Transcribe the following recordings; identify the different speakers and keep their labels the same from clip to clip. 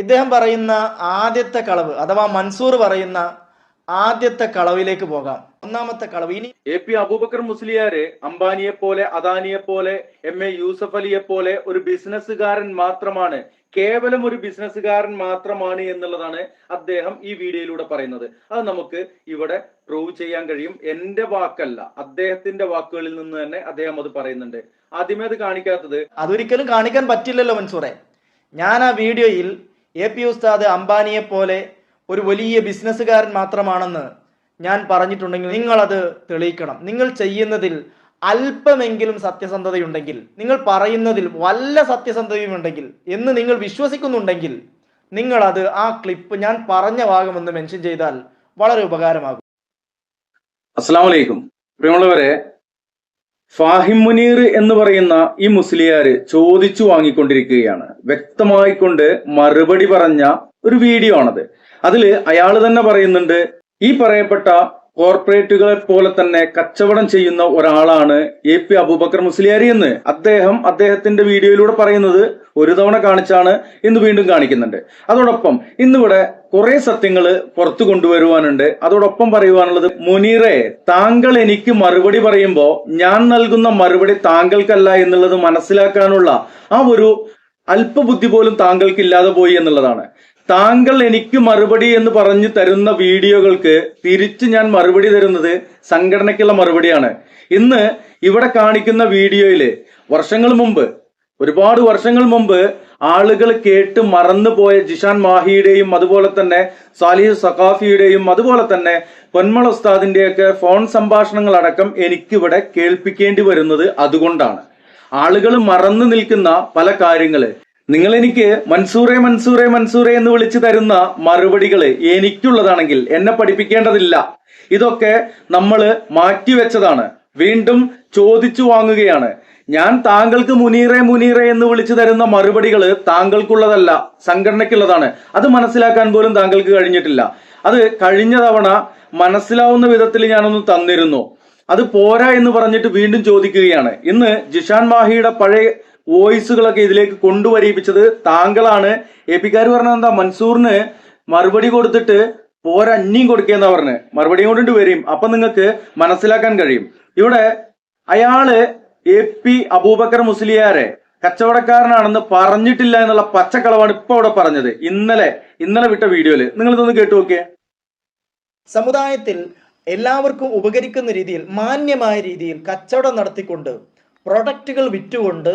Speaker 1: ഇദ്ദേഹം പറയുന്ന ആദ്യത്തെ കളവ് അഥവാ മൻസൂർ പറയുന്ന ആദ്യത്തെ കളവിലേക്ക് പോകാം. ഒന്നാമത്തെ കളവ്. ഇനി
Speaker 2: AP അബൂബക്കർ മുസ്ലിയാര് അംബാനിയെ പോലെ, അദാനിയെ പോലെ, MA യൂസഫ് അലിയെ പോലെ ഒരു ബിസിനസ്സുകാരൻ മാത്രമാണ്, കേവലം ഒരു ബിസിനസ്സുകാരൻ മാത്രമാണ് എന്നുള്ളതാണ് അദ്ദേഹം ഈ വീഡിയോയിലൂടെ പറയുന്നത്. അത് നമുക്ക് ഇവിടെ പ്രൂവ് ചെയ്യാൻ കഴിയും. എന്റെ വാക്കല്ല, അദ്ദേഹത്തിന്റെ വാക്കുകളിൽ നിന്ന് തന്നെ അദ്ദേഹം അത് പറയുന്നുണ്ട്. ആദ്യമേ അത് കാണിക്കാത്തത്
Speaker 1: അതൊരിക്കലും കാണിക്കാൻ പറ്റില്ലല്ലോ മൻസൂറെ. ഞാൻ ആ വീഡിയോയിൽ AP ഉസ്താദ് അംബാനിയെ പോലെ ഒരു വലിയ ബിസിനസ്സുകാരൻ മാത്രമാണെന്ന് ഞാൻ പറഞ്ഞിട്ടുണ്ടെങ്കിൽ നിങ്ങളത് തെളിയിക്കണം. നിങ്ങൾ ചെയ്യുന്നതിൽ അല്പമെങ്കിലും സത്യസന്ധതയുണ്ടെങ്കിൽ, നിങ്ങൾ പറയുന്നതിൽ വല്ല സത്യസന്ധതയുമുണ്ടെങ്കിൽ എന്ന് നിങ്ങൾ വിശ്വസിക്കുന്നുണ്ടെങ്കിൽ നിങ്ങളത് ആ ക്ലിപ്പ് ഞാൻ പറഞ്ഞ ഭാഗമൊന്ന് മെൻഷൻ ചെയ്താൽ വളരെ ഉപകാരമാകും.
Speaker 2: അസ്സലാമു അലൈക്കും. പ്രിയമുള്ളവരെ, ഫാഹിം മുനീർ എന്ന് പറയുന്ന ഈ മുസ്ലിയാര് ചോദിച്ചു വാങ്ങിക്കൊണ്ടിരിക്കുകയാണ്. വ്യക്തമായിക്കൊണ്ട് മറുപടി പറഞ്ഞ ഒരു വീഡിയോ ആണത്. അതില് അയാൾ തന്നെ പറയുന്നുണ്ട്, ഈ പറയപ്പെട്ട കോർപ്പറേറ്റുകളെ പോലെ തന്നെ കച്ചവടം ചെയ്യുന്ന ഒരാളാണ് AP അബൂബക്കർ മുസ്ലിയാരി എന്ന് അദ്ദേഹത്തിന്റെ വീഡിയോയിലൂടെ പറയുന്നത് ഒരു തവണ കാണിച്ചാണ്, ഇന്ന് വീണ്ടും കാണിക്കുന്നുണ്ട്. അതോടൊപ്പം ഇന്നിവിടെ കുറെ സത്യങ്ങൾ പുറത്തു കൊണ്ടുവരുവാനുണ്ട്. അതോടൊപ്പം പറയുവാനുള്ളത്, മുനീറെ, താങ്കൾ എനിക്ക് മറുപടി പറയുമ്പോൾ ഞാൻ നൽകുന്ന മറുപടി താങ്കൾക്കല്ല എന്നുള്ളത് മനസ്സിലാക്കാനുള്ള ആ ഒരു അല്പബുദ്ധി പോലും താങ്കൾക്ക് ഇല്ലാതെ പോയി എന്നുള്ളതാണ്. താങ്കൾ എനിക്ക് മറുപടി എന്ന് പറഞ്ഞു തരുന്ന വീഡിയോകൾക്ക് തിരിച്ച് ഞാൻ മറുപടി തരുന്നത് സംഘടനയ്ക്കുള്ള മറുപടിയാണ്. ഇന്ന് ഇവിടെ കാണിക്കുന്ന വീഡിയോയില് ഒരുപാട് വർഷങ്ങൾ മുമ്പ് ആളുകൾ കേട്ട് മറന്നുപോയ ജിഷാൻ മാഹിയുടെയും അതുപോലെ തന്നെ സാലിഹ് സഖാഫിയുടെയും അതുപോലെ തന്നെ പൊന്മള ഉസ്താദിന്റെയൊക്കെ ഫോൺ സംഭാഷണങ്ങൾ അടക്കം എനിക്കിവിടെ കേൾപ്പിക്കേണ്ടി വരുന്നത് അതുകൊണ്ടാണ്. ആളുകൾ മറന്നു നിൽക്കുന്ന പല കാര്യങ്ങള് നിങ്ങൾ എനിക്ക് മൻസൂറെ മൻസൂറെ മൻസൂറെ എന്ന് വിളിച്ചു തരുന്ന മറുപടികള് എനിക്കുള്ളതാണെങ്കിൽ എന്നെ പഠിപ്പിക്കേണ്ടതില്ല. ഇതൊക്കെ നമ്മൾ മാറ്റിവെച്ചതാണ്, വീണ്ടും ചോദിച്ചു വാങ്ങുകയാണ്. ഞാൻ താങ്കൾക്ക് മുനീറെ മുനീറെ എന്ന് വിളിച്ചു തരുന്ന മറുപടികള് താങ്കൾക്കുള്ളതല്ല, സംഘടനയ്ക്കുള്ളതാണ്. അത് മനസ്സിലാക്കാൻ പോലും താങ്കൾക്ക് കഴിഞ്ഞിട്ടില്ല. അത് കഴിഞ്ഞ തവണ മനസ്സിലാവുന്ന വിധത്തിൽ ഞാനൊന്ന് തന്നിരുന്നു. അത് പോരാ എന്ന് പറഞ്ഞിട്ട് വീണ്ടും ചോദിക്കുകയാണ്. ഇന്ന് ജിഷാൻ മാഹിയുടെ പഴയ വോയിസുകളൊക്കെ ഇതിലേക്ക് കൊണ്ടുവരിപ്പിച്ചത് താങ്കളാണ്. AP-ക്കാർ പറഞ്ഞത് എന്താ, മൻസൂറിന് മറുപടി കൊടുത്തിട്ട് പോരാ അന്യം കൊടുക്കുകയെന്നാ പറഞ്ഞ് മറുപടിയും കൊണ്ടിട്ട് വരും. അപ്പൊ നിങ്ങൾക്ക് മനസ്സിലാക്കാൻ കഴിയും. ഇവിടെ അയാള് AP അബൂബക്കർ മുസ്ലിയാരെ കച്ചവടക്കാരനാണെന്ന് പറഞ്ഞിട്ടില്ല എന്നുള്ള പച്ചക്കളവാണ് ഇപ്പൊ അവിടെ പറഞ്ഞത്. ഇന്നലെ വിട്ട വീഡിയോയില് നിങ്ങൾ ഇതൊന്ന് കേട്ടു നോക്കിയേ.
Speaker 1: സമുദായത്തിൽ എല്ലാവർക്കും ഉപകരിക്കുന്ന രീതിയിൽ, മാന്യമായ രീതിയിൽ കച്ചവടം നടത്തിക്കൊണ്ട് പ്രൊഡക്റ്റുകൾ വിറ്റുകൊണ്ട്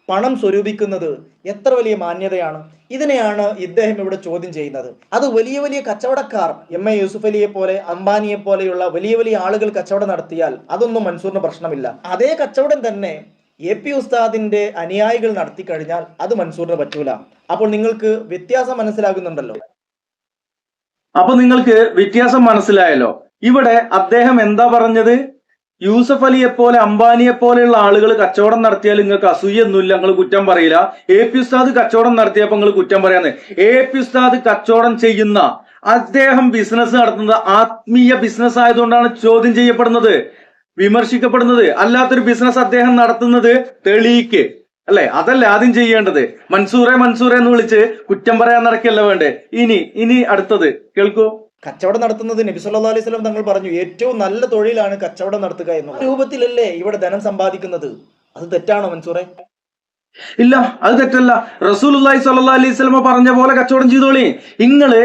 Speaker 1: പണം സ്വരൂപിക്കുന്നത് എത്ര വലിയ മാന്യതയാണ്. ഇതിനെയാണ് ഇദ്ദേഹം ഇവിടെ ചോദ്യം ചെയ്യുന്നത്. അത് വലിയ വലിയ കച്ചവടക്കാർ, MA യൂസഫ് അലിയെ പോലെ, അംബാനിയെ പോലെയുള്ള വലിയ വലിയ ആളുകൾ കച്ചവടം നടത്തിയാൽ അതൊന്നും മൻസൂറിന് പ്രശ്നമില്ല. അതേ കച്ചവടം തന്നെ AP ഉസ്താദിന്റെ അനുയായികൾ നടത്തി കഴിഞ്ഞാൽ അത് മൻസൂറിന് പറ്റൂല. അപ്പോൾ നിങ്ങൾക്ക് വ്യത്യാസം മനസ്സിലാകുന്നുണ്ടല്ലോ.
Speaker 2: അപ്പൊ നിങ്ങൾക്ക് വ്യത്യാസം മനസ്സിലായല്ലോ. ഇവിടെ അദ്ദേഹം എന്താ പറഞ്ഞത്, യൂസഫ് അലിയെ പോലെ അംബാനിയെ പോലെയുള്ള ആളുകൾ കച്ചവടം നടത്തിയാൽ നിങ്ങൾക്ക് അസൂയൊന്നുമില്ല, നിങ്ങൾ കുറ്റം പറയില്ല. AP ഉസ്താദ് കച്ചവടം നടത്തിയപ്പോ നിങ്ങൾ കുറ്റം പറയാന്ന്. AP ഉസ്താദ് കച്ചവടം ചെയ്യുന്ന, അദ്ദേഹം ബിസിനസ് നടത്തുന്നത് ആത്മീയ ബിസിനസ് ആയതുകൊണ്ടാണ് ചോദ്യം ചെയ്യപ്പെടുന്നത്, വിമർശിക്കപ്പെടുന്നത്. അല്ലാത്തൊരു ബിസിനസ് അദ്ദേഹം നടത്തുന്നത് തെളിയിക്ക്, അല്ലെ? അതല്ലേ ആദ്യം ചെയ്യേണ്ടത്. മൻസൂറെ മൻസൂറെ എന്ന് വിളിച്ച് കുറ്റം പറയാൻ നടക്കല്ല വേണ്ടേ. ഇനി അടുത്തത് കേൾക്കൂ.
Speaker 1: കച്ചവടം നടത്തുന്നത് നബി സല്ലല്ലാഹു അലൈഹി വസല്ലം തങ്ങൾ പറഞ്ഞു, ഏറ്റവും നല്ല തൊഴിലാണ് കച്ചവടം നടത്തുക എന്നുള്ള രൂപത്തിലല്ലേ ഇവിടെ ധനം സമ്പാദിക്കുന്നത്. അത് തെറ്റാണോ മൻസൂറെ?
Speaker 2: ഇല്ല, അത് തെറ്റല്ല. റസൂലുള്ളാഹി സ്വല്ലല്ലാഹു അലൈഹി വസല്ലം പറഞ്ഞ പോലെ കച്ചവടം ചെയ്തോളി. നിങ്ങള്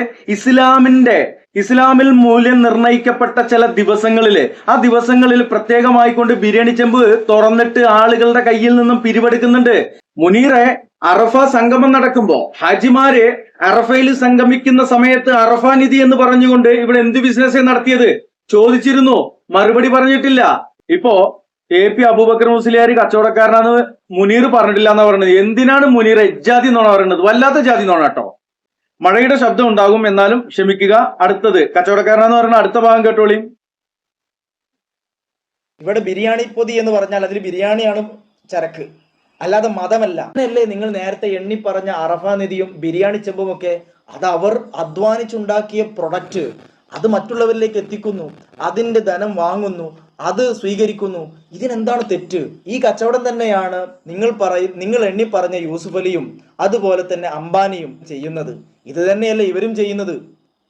Speaker 2: ഇസ്ലാമിൽ മൂല്യം നിർണയിക്കപ്പെട്ട ചില ദിവസങ്ങളില്, ആ ദിവസങ്ങളിൽ പ്രത്യേകമായിക്കൊണ്ട് ബിരിയാണി ചെമ്പ് തുറന്നിട്ട് ആളുകളുടെ കയ്യിൽ നിന്നും പിരിവെടുക്കുന്നുണ്ട്. മുനീറെ, അറഫ സംഗമം നടക്കുമ്പോ ഹാജിമാര് അറഫയിൽ സംഗമിക്കുന്ന സമയത്ത് അറഫ നിധി എന്ന് പറഞ്ഞുകൊണ്ട് ഇവിടെ എന്ത് ബിസിനസ് നടത്തിയത് ചോദിച്ചിരുന്നു, മറുപടി പറഞ്ഞിട്ടില്ല. ഇപ്പോ AP അബൂബക്കർ മുസ്ലിയാരി കച്ചവടക്കാരനാന്ന് മുനീർ പറഞ്ഞിട്ടില്ല എന്നാ പറയുന്നത്. എന്തിനാണ് മുനീർ എജ്ജാതി എന്നാണ് പറയുന്നത്? വല്ലാത്ത ജാതി എന്നാണ് കേട്ടോ. മഴയുടെ ശബ്ദം ഉണ്ടാകും, എന്നാലും ക്ഷമിക്കുക. അടുത്തത് കച്ചവടക്കാരനാന്ന് പറയുന്ന അടുത്ത ഭാഗം കേട്ടോളി.
Speaker 1: ഇവിടെ ബിരിയാണി പൊതി എന്ന് പറഞ്ഞാൽ അതിൽ ബിരിയാണിയാണ് ചരക്ക്, അല്ലാതെ മതമല്ല. അല്ലേ നിങ്ങൾ നേരത്തെ എണ്ണി പറഞ്ഞ അറഫ നിധിയും ബിരിയാണി ചെമ്പും ഒക്കെ അത് അവർ അധ്വാനിച്ചുണ്ടാക്കിയ പ്രൊഡക്റ്റ് അത് മറ്റുള്ളവരിലേക്ക് എത്തിക്കുന്നു, അതിന്റെ ധനം വാങ്ങുന്നു, അത് സ്വീകരിക്കുന്നു. ഇതിനെന്താണ് തെറ്റ്? ഈ കച്ചവടം തന്നെയാണ് നിങ്ങൾ എണ്ണി പറഞ്ഞ യൂസുഫ് അലിയും അതുപോലെ തന്നെ അംബാനിയും ചെയ്യുന്നത്. ഇത് തന്നെയല്ലേ ഇവരും ചെയ്യുന്നത്?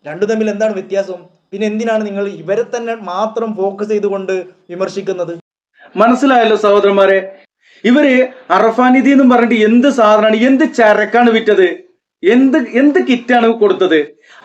Speaker 1: രണ്ടു തമ്മിൽ എന്താണ് വ്യത്യാസം? പിന്നെ എന്തിനാണ് നിങ്ങൾ ഇവരെ തന്നെ മാത്രം ഫോക്കസ് ചെയ്തുകൊണ്ട് വിമർശിക്കുന്നത്?
Speaker 2: മനസ്സിലായല്ലോ സഹോദരന്മാരെ, ഇവര് അറഫാനിധി എന്നും പറഞ്ഞിട്ട് എന്ത് സാധനമാണ്, എന്ത് ചരക്കാണ് വിറ്റത്, എന്ത് കിറ്റാണ് കൊടുത്തത്?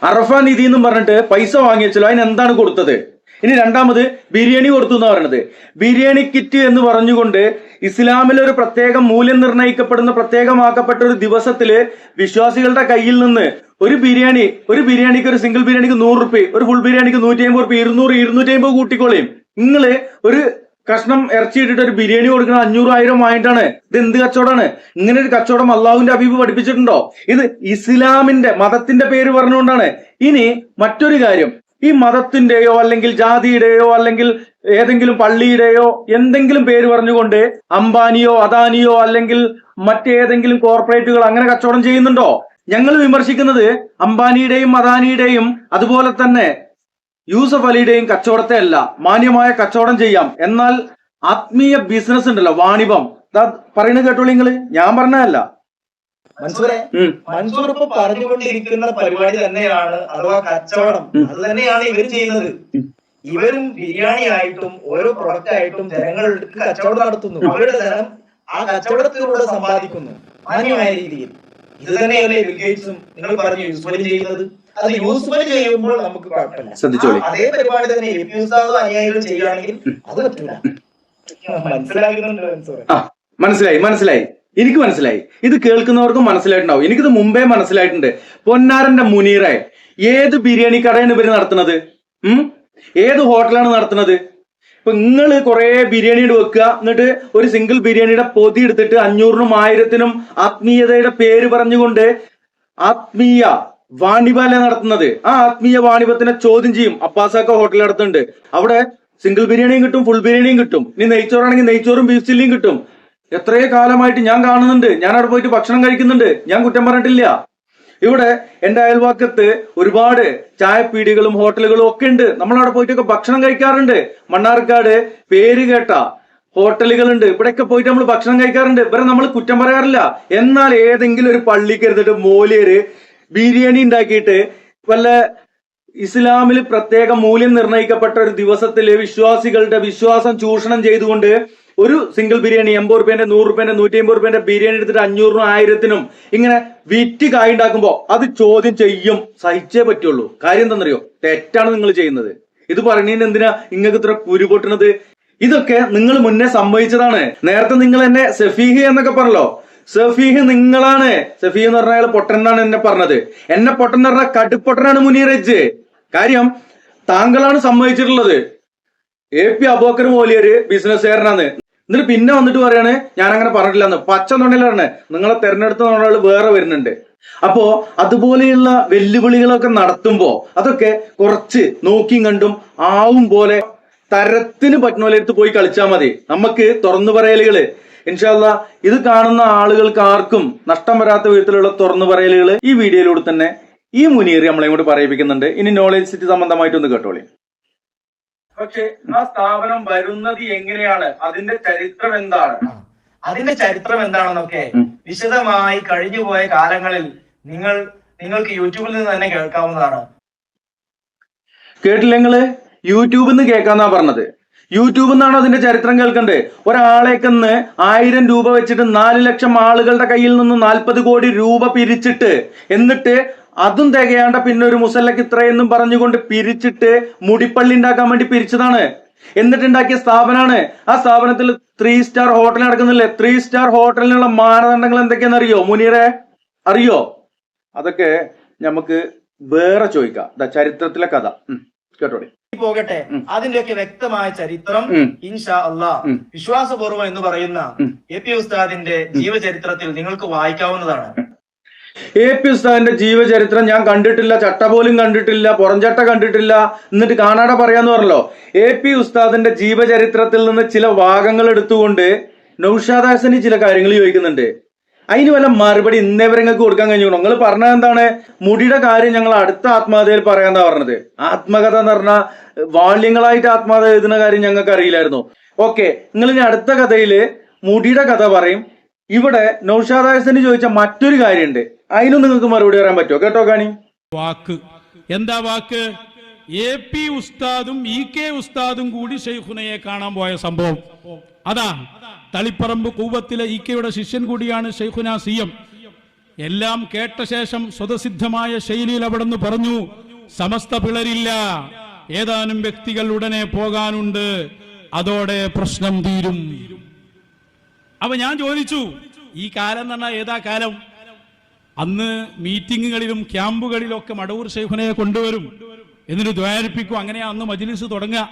Speaker 2: അറഫാനിധി എന്നും പറഞ്ഞിട്ട് പൈസ വാങ്ങി വെച്ചല്ലോ, അതിന് എന്താണ് കൊടുത്തത്? ഇനി രണ്ടാമത് ബിരിയാണി കൊടുത്തു എന്ന് പറയുന്നത്. ബിരിയാണി കിറ്റ് എന്ന് പറഞ്ഞുകൊണ്ട് ഇസ്ലാമിൽ ഒരു പ്രത്യേക മൂല്യം നിർണ്ണയിക്കപ്പെടുന്ന പ്രത്യേകമാക്കപ്പെട്ട ഒരു ദിവസത്തില് വിശ്വാസികളുടെ കയ്യിൽ നിന്ന് ഒരു ബിരിയാണിക്ക് ഒരു സിംഗിൾ ബിരിയാണിക്ക് 100 റുപ്യ, ഒരു ഫുൾ ബിരിയാണിക്ക് 150 റുപ്യ, 200-250 കൂട്ടിക്കോളയും. നിങ്ങള് ഒരു കഷ്ണം ഇറച്ചി ഇട്ടിട്ട് ഒരു ബിരിയാണി കൊടുക്കുന്ന 500-1000 വാങ്ങിയിട്ടാണ്. ഇത് എന്ത് കച്ചവടമാണ്? ഇങ്ങനെ ഒരു കച്ചവടം അള്ളാഹുവിന്റെ ഹബീബ് പഠിപ്പിച്ചിട്ടുണ്ടോ? ഇത് ഇസ്ലാമിന്റെ മതത്തിന്റെ പേര് പറഞ്ഞുകൊണ്ടാണ്. ഇനി മറ്റൊരു കാര്യം, ഈ മതത്തിന്റെയോ അല്ലെങ്കിൽ ജാതിയുടെയോ അല്ലെങ്കിൽ ഏതെങ്കിലും പള്ളിയുടെയോ എന്തെങ്കിലും പേര് പറഞ്ഞുകൊണ്ട് അംബാനിയോ അദാനിയോ അല്ലെങ്കിൽ മറ്റേതെങ്കിലും കോർപ്പറേറ്റുകൾ അങ്ങനെ കച്ചവടം ചെയ്യുന്നുണ്ടോ? ഞങ്ങൾ വിമർശിക്കുന്നത് അംബാനിയുടെയും അദാനിയുടെയും അതുപോലെ തന്നെ യൂസഫ് അലിയുടെയും കച്ചവടത്തെ അല്ല. മാന്യമായ കച്ചവടം ചെയ്യാം, എന്നാൽ ആത്മീയ ബിസിനസ് ഉണ്ടല്ലോ, വാണിഭം, പറയുന്നത് കേട്ടോളൂ നിങ്ങള്, ഞാൻ പറഞ്ഞതല്ല.
Speaker 1: മൻസൂർ ഇപ്പൊ പറഞ്ഞുകൊണ്ടിരിക്കുന്ന പരിപാടി തന്നെയാണ്, അഥവാ കച്ചവടം. അത് തന്നെയാണ് ഇവർ ചെയ്യുന്നത്. ഇവരും ബിരിയാണി ആയിട്ടും ഓരോ പ്രൊഡക്റ്റ് ആയിട്ടും ജനങ്ങൾക്ക് കച്ചവടം നടത്തുന്നു. അവരുടെ ധനം ആ കച്ചവടത്തിലൂടെ സമ്പാദിക്കുന്നു മാന്യമായ രീതിയിൽ. ഇത് തന്നെയല്ലേ ബിൽ ഗേറ്റ്സും നിങ്ങൾ പറഞ്ഞു യൂസുഫ് അലി ചെയ്യുന്നത്? അത് യൂസുഫ് അലി ചെയ്യുമ്പോൾ നമുക്ക് കുഴപ്പമില്ല,
Speaker 2: ശ്രദ്ധിച്ചോളി.
Speaker 1: അതേ പരിപാടി തന്നെ എ പി ഉസ്താദ് അനുയായികൾ ചെയ്യുകയാണെങ്കിൽ അത് പറ്റൂല.
Speaker 2: മനസ്സിലായി, എനിക്ക് മനസ്സിലായി. ഇത് കേൾക്കുന്നവർക്കും മനസ്സിലായിട്ടുണ്ടാവും. എനിക്കിത് മുമ്പേ മനസ്സിലായിട്ടുണ്ട്. പൊന്നാരന്റെ മുനീറെ, ഏത് ബിരിയാണി കടയാണ് ഇവര് നടത്തുന്നത്? ഏത് ഹോട്ടലാണ് നടത്തുന്നത്? ഇപ്പൊ നിങ്ങള് കുറെ ബിരിയാണി വെക്കുക, എന്നിട്ട് ഒരു സിംഗിൾ ബിരിയാണിയുടെ പൊതി എടുത്തിട്ട് 500-നും 1000-നും ആത്മീയതയുടെ പേര് പറഞ്ഞുകൊണ്ട് ആത്മീയ വാണിഭല നടത്തുന്നത്. ആ ആത്മീയ വാണിഭത്തിനെ ചോദ്യം ചെയ്യും. അബ്ബാസാക്ക ഹോട്ടൽ നടത്തുന്നുണ്ട്, അവിടെ സിംഗിൾ ബിരിയാണിയും കിട്ടും, ഫുൾ ബിരിയാണിയും കിട്ടും. ഇനി നെയ്ച്ചോറാണെങ്കിൽ നെയ്ച്ചോറും ബീഫ് ചില്ലിയും കിട്ടും. എത്രയോ കാലമായിട്ട് ഞാൻ കാണുന്നുണ്ട്, ഞാൻ അവിടെ പോയിട്ട് ഭക്ഷണം കഴിക്കുന്നുണ്ട്, ഞാൻ കുറ്റം പറഞ്ഞിട്ടില്ല. ഇവിടെ എന്റെ അയൽവാക്കത്ത് ഒരുപാട് ചായപ്പീടികളും ഹോട്ടലുകളും ഒക്കെ ഉണ്ട്. നമ്മളവിടെ പോയിട്ടൊക്കെ ഭക്ഷണം കഴിക്കാറുണ്ട്. മണ്ണാർക്കാട് പേര് കേട്ട ഹോട്ടലുകളുണ്ട്, ഇവിടെയൊക്കെ പോയിട്ട് നമ്മൾ ഭക്ഷണം കഴിക്കാറുണ്ട്. ഇവരെ നമ്മൾ കുറ്റം പറയാറില്ല. എന്നാൽ ഏതെങ്കിലും ഒരു പള്ളിക്ക് എടുത്തിട്ട് മോലിയര് ബിരിയാണി ഉണ്ടാക്കിയിട്ട് വല്ല ഇസ്ലാമിൽ പ്രത്യേക മൂല്യം നിർണ്ണയിക്കപ്പെട്ട ഒരു ദിവസത്തില് വിശ്വാസികളുടെ വിശ്വാസം ചൂഷണം ചെയ്തുകൊണ്ട് ഒരു സിംഗിൾ ബിരിയാണി 80 റുപ്യന്റെ 100 റുപ്യന്റെ 150 റുപ്യന്റെ ബിരിയാണി എടുത്തിട്ട് 500-നും 1000-നും ഇങ്ങനെ വിറ്റ് കായ് ഉണ്ടാക്കുമ്പോ അത് ചോദ്യം ചെയ്യും, സഹിച്ചേ പറ്റുള്ളൂ. കാര്യം എന്താണെന്നറിയോ? തെറ്റാണ് നിങ്ങൾ ചെയ്യുന്നത്. ഇത് പറയുന്നതിന് എന്തിനാ നിങ്ങൾക്ക് ഇത്ര കുരുപൊട്ടുന്നത്? ഇതൊക്കെ നിങ്ങൾ മുന്നേ സംഭവിച്ചതാണ്. നേരത്തെ നിങ്ങൾ എന്നെ സഫീഹ് എന്നൊക്കെ പറഞ്ഞല്ലോ. സഫീഹ് നിങ്ങളാണ്. സഫീഹ് എന്ന് പറഞ്ഞ അയാൾ പൊട്ടൻ എന്നാണ് എന്നെ പറഞ്ഞത്. എന്നെ പൊട്ടൻ എന്ന് പറഞ്ഞാൽ കടുപ്പൊട്ടനാണ് മുനീറജ്. കാര്യം താങ്കളാണ് സമ്മതിച്ചിട്ടുള്ളത് AP അബൂബക്കർ മൗലിയര് ബിസിനസ്സുകാരനാണ്. എന്നിട്ട് പിന്നെ വന്നിട്ട് പറയാണ് ഞാൻ അങ്ങനെ പറഞ്ഞിട്ടില്ലെന്ന്. പച്ച നുണയിലാണ്. നിങ്ങളെ തെരഞ്ഞെടുത്ത നുണകൾ വേറെ വരുന്നുണ്ട്. അപ്പോ അതുപോലെയുള്ള വെല്ലുവിളികളൊക്കെ നടത്തുമ്പോ അതൊക്കെ കുറച്ച് നോക്കിയും കണ്ടും ആവും പോലെ തരത്തിന് പറ്റുന്നവരെടുത്ത് പോയി കളിച്ചാൽ മതി. നമുക്ക് തുറന്നു പറയലുകള് ഇൻഷാ അല്ലാ ഇത് കാണുന്ന ആളുകൾക്ക് ആർക്കും നഷ്ടം വരാത്ത വിധത്തിലുള്ള തുറന്നു പറയലുകൾ ഈ വീഡിയോയിലൂടെ തന്നെ ഈ മുനീർ നമ്മളെ കൂടി പറയിപ്പിക്കുന്നുണ്ട്. ഇനി നോളേജ് സിറ്റി സംബന്ധമായിട്ടൊന്ന് കേട്ടോളി. പക്ഷെ ആ സ്ഥാപനം വരുന്നത് എങ്ങനെയാണ്, അതിന്റെ ചരിത്രം എന്താണ്,
Speaker 1: അതിന്റെ ചരിത്രം എന്താണെന്നൊക്കെ വിശദമായി കഴിഞ്ഞുപോയ കാലങ്ങളിൽ നിങ്ങൾക്ക് യൂട്യൂബിൽ നിന്ന് തന്നെ കേൾക്കാവുന്നതാണ്.
Speaker 2: കേട്ടില്ല നിങ്ങള്? യൂട്യൂബിൽ നിന്ന് കേൾക്കാന്നാ പറഞ്ഞത്. യൂട്യൂബിൽ നിന്നാണോ അതിന്റെ ചരിത്രം കേൾക്കണ്ടേ? ഒരാളേക്കെന്ന് 1000 രൂപ വെച്ചിട്ട് 4 ലക്ഷം ആളുകളുടെ കയ്യിൽ നിന്ന് 40 കോടി രൂപ പിരിച്ചിട്ട്, എന്നിട്ട് അതും തികയാണ്ട പിന്നെ ഒരു മുസല്ലക്ക് ഇത്രയെന്നും പറഞ്ഞുകൊണ്ട് പിരിച്ചിട്ട് മുടിപ്പള്ളി ഉണ്ടാക്കാൻ വേണ്ടി പിരിച്ചതാണ്. എന്നിട്ട് ഉണ്ടാക്കിയ സ്ഥാപനമാണ്. ആ സ്ഥാപനത്തിൽ 3 സ്റ്റാർ ഹോട്ടൽ നടക്കുന്നില്ലേ? 3 സ്റ്റാർ ഹോട്ടലിനുള്ള മാനദണ്ഡങ്ങൾ എന്തൊക്കെയാണെന്ന് അറിയോ മുനീറെ? അറിയോ? അതൊക്കെ നമുക്ക് വേറെ ചോദിക്കാം. ചരിത്രത്തിലെ കഥ കേട്ടോടെ
Speaker 1: പോകട്ടെ. അതിന്റെയൊക്കെ വ്യക്തമായ ചരിത്രം ഇൻഷാ അല്ലാഹ് വിശ്വാസപൂർവ്വം എന്ന് പറയുന്ന AP ഉസ്താദിന്റെ ജീവചരിത്രത്തിൽ നിങ്ങൾക്ക് വായിക്കാവുന്നതാണ്.
Speaker 2: AP ഉസ്താദിന്റെ ജീവചരിത്രം ഞാൻ കണ്ടിട്ടില്ല, ചട്ട പോലും കണ്ടിട്ടില്ല, പുറംചട്ട കണ്ടിട്ടില്ല. എന്നിട്ട് കാണാതെ പറയാന്ന് പറഞ്ഞല്ലോ. AP ഉസ്താദിന്റെ ജീവചരിത്രത്തിൽ നിന്ന് ചില ഭാഗങ്ങൾ എടുത്തുകൊണ്ട് നൗഷാദ് ഹസനി ചില കാര്യങ്ങൾ ചോദിക്കുന്നുണ്ട്. അതിന് വല്ല മറുപടി ഇന്നേവരെ നിങ്ങൾക്ക് കൊടുക്കാൻ കഴിഞ്ഞു? നിങ്ങൾ പറഞ്ഞത് എന്താണ്? മുടിയുടെ കാര്യം ഞങ്ങൾ അടുത്ത ആത്മകഥയിൽ പറയാന്നാ പറഞ്ഞത്. ആത്മകഥ എന്ന് പറഞ്ഞാൽ വാള്യങ്ങളായിട്ട് ആത്മകഥ എഴുതുന്ന കാര്യം ഞങ്ങൾക്ക് അറിയില്ലായിരുന്നു. ഓക്കെ, നിങ്ങൾ ഇനി അടുത്ത കഥയില് മുടിയുടെ കഥ പറയും. ഇവിടെ നൗഷാദ് ഹസന് ചോദിച്ച മറ്റൊരു കാര്യമുണ്ട്, അതിനും നിങ്ങൾക്ക് മറുപടി പറയാൻ പറ്റുമോ? കേട്ടോ കാണി.
Speaker 3: വാക്ക് എന്താ വാക്ക്? AP ഉസ്താദും EK ഉസ്താദും കൂടി ഷെയ്ഖുനയെ കാണാൻ പോയ സംഭവം അതാ. തളിപ്പറമ്പ് കൂവത്തിലെ EKയുടെ ശിഷ്യൻ കൂടിയാണ് ഷെയ്ഖുന CM. എല്ലാം കേട്ട ശേഷം സ്വതസിദ്ധമായ ശൈലിയിൽ അവിടെ നിന്ന് പറഞ്ഞു, സമസ്ത പിളരില്ല, ഏതാനും വ്യക്തികൾ ഉടനെ പോകാനുണ്ട്, അതോടെ പ്രശ്നം തീരും. അപ്പൊ ഞാൻ ചോദിച്ചു, ഈ കാലം എന്ന് പറഞ്ഞാൽ ഏതാ കാലം? അന്ന് മീറ്റിങ്ങുകളിലും ക്യാമ്പുകളിലൊക്കെ മടവൂർ ഷെയ്ഖുനയെ കൊണ്ടുവരും, എന്നിട്ട് ദ്വാരിപ്പിക്കും. അങ്ങനെ അന്ന് മജ്ലിസ് തുടങ്ങുക.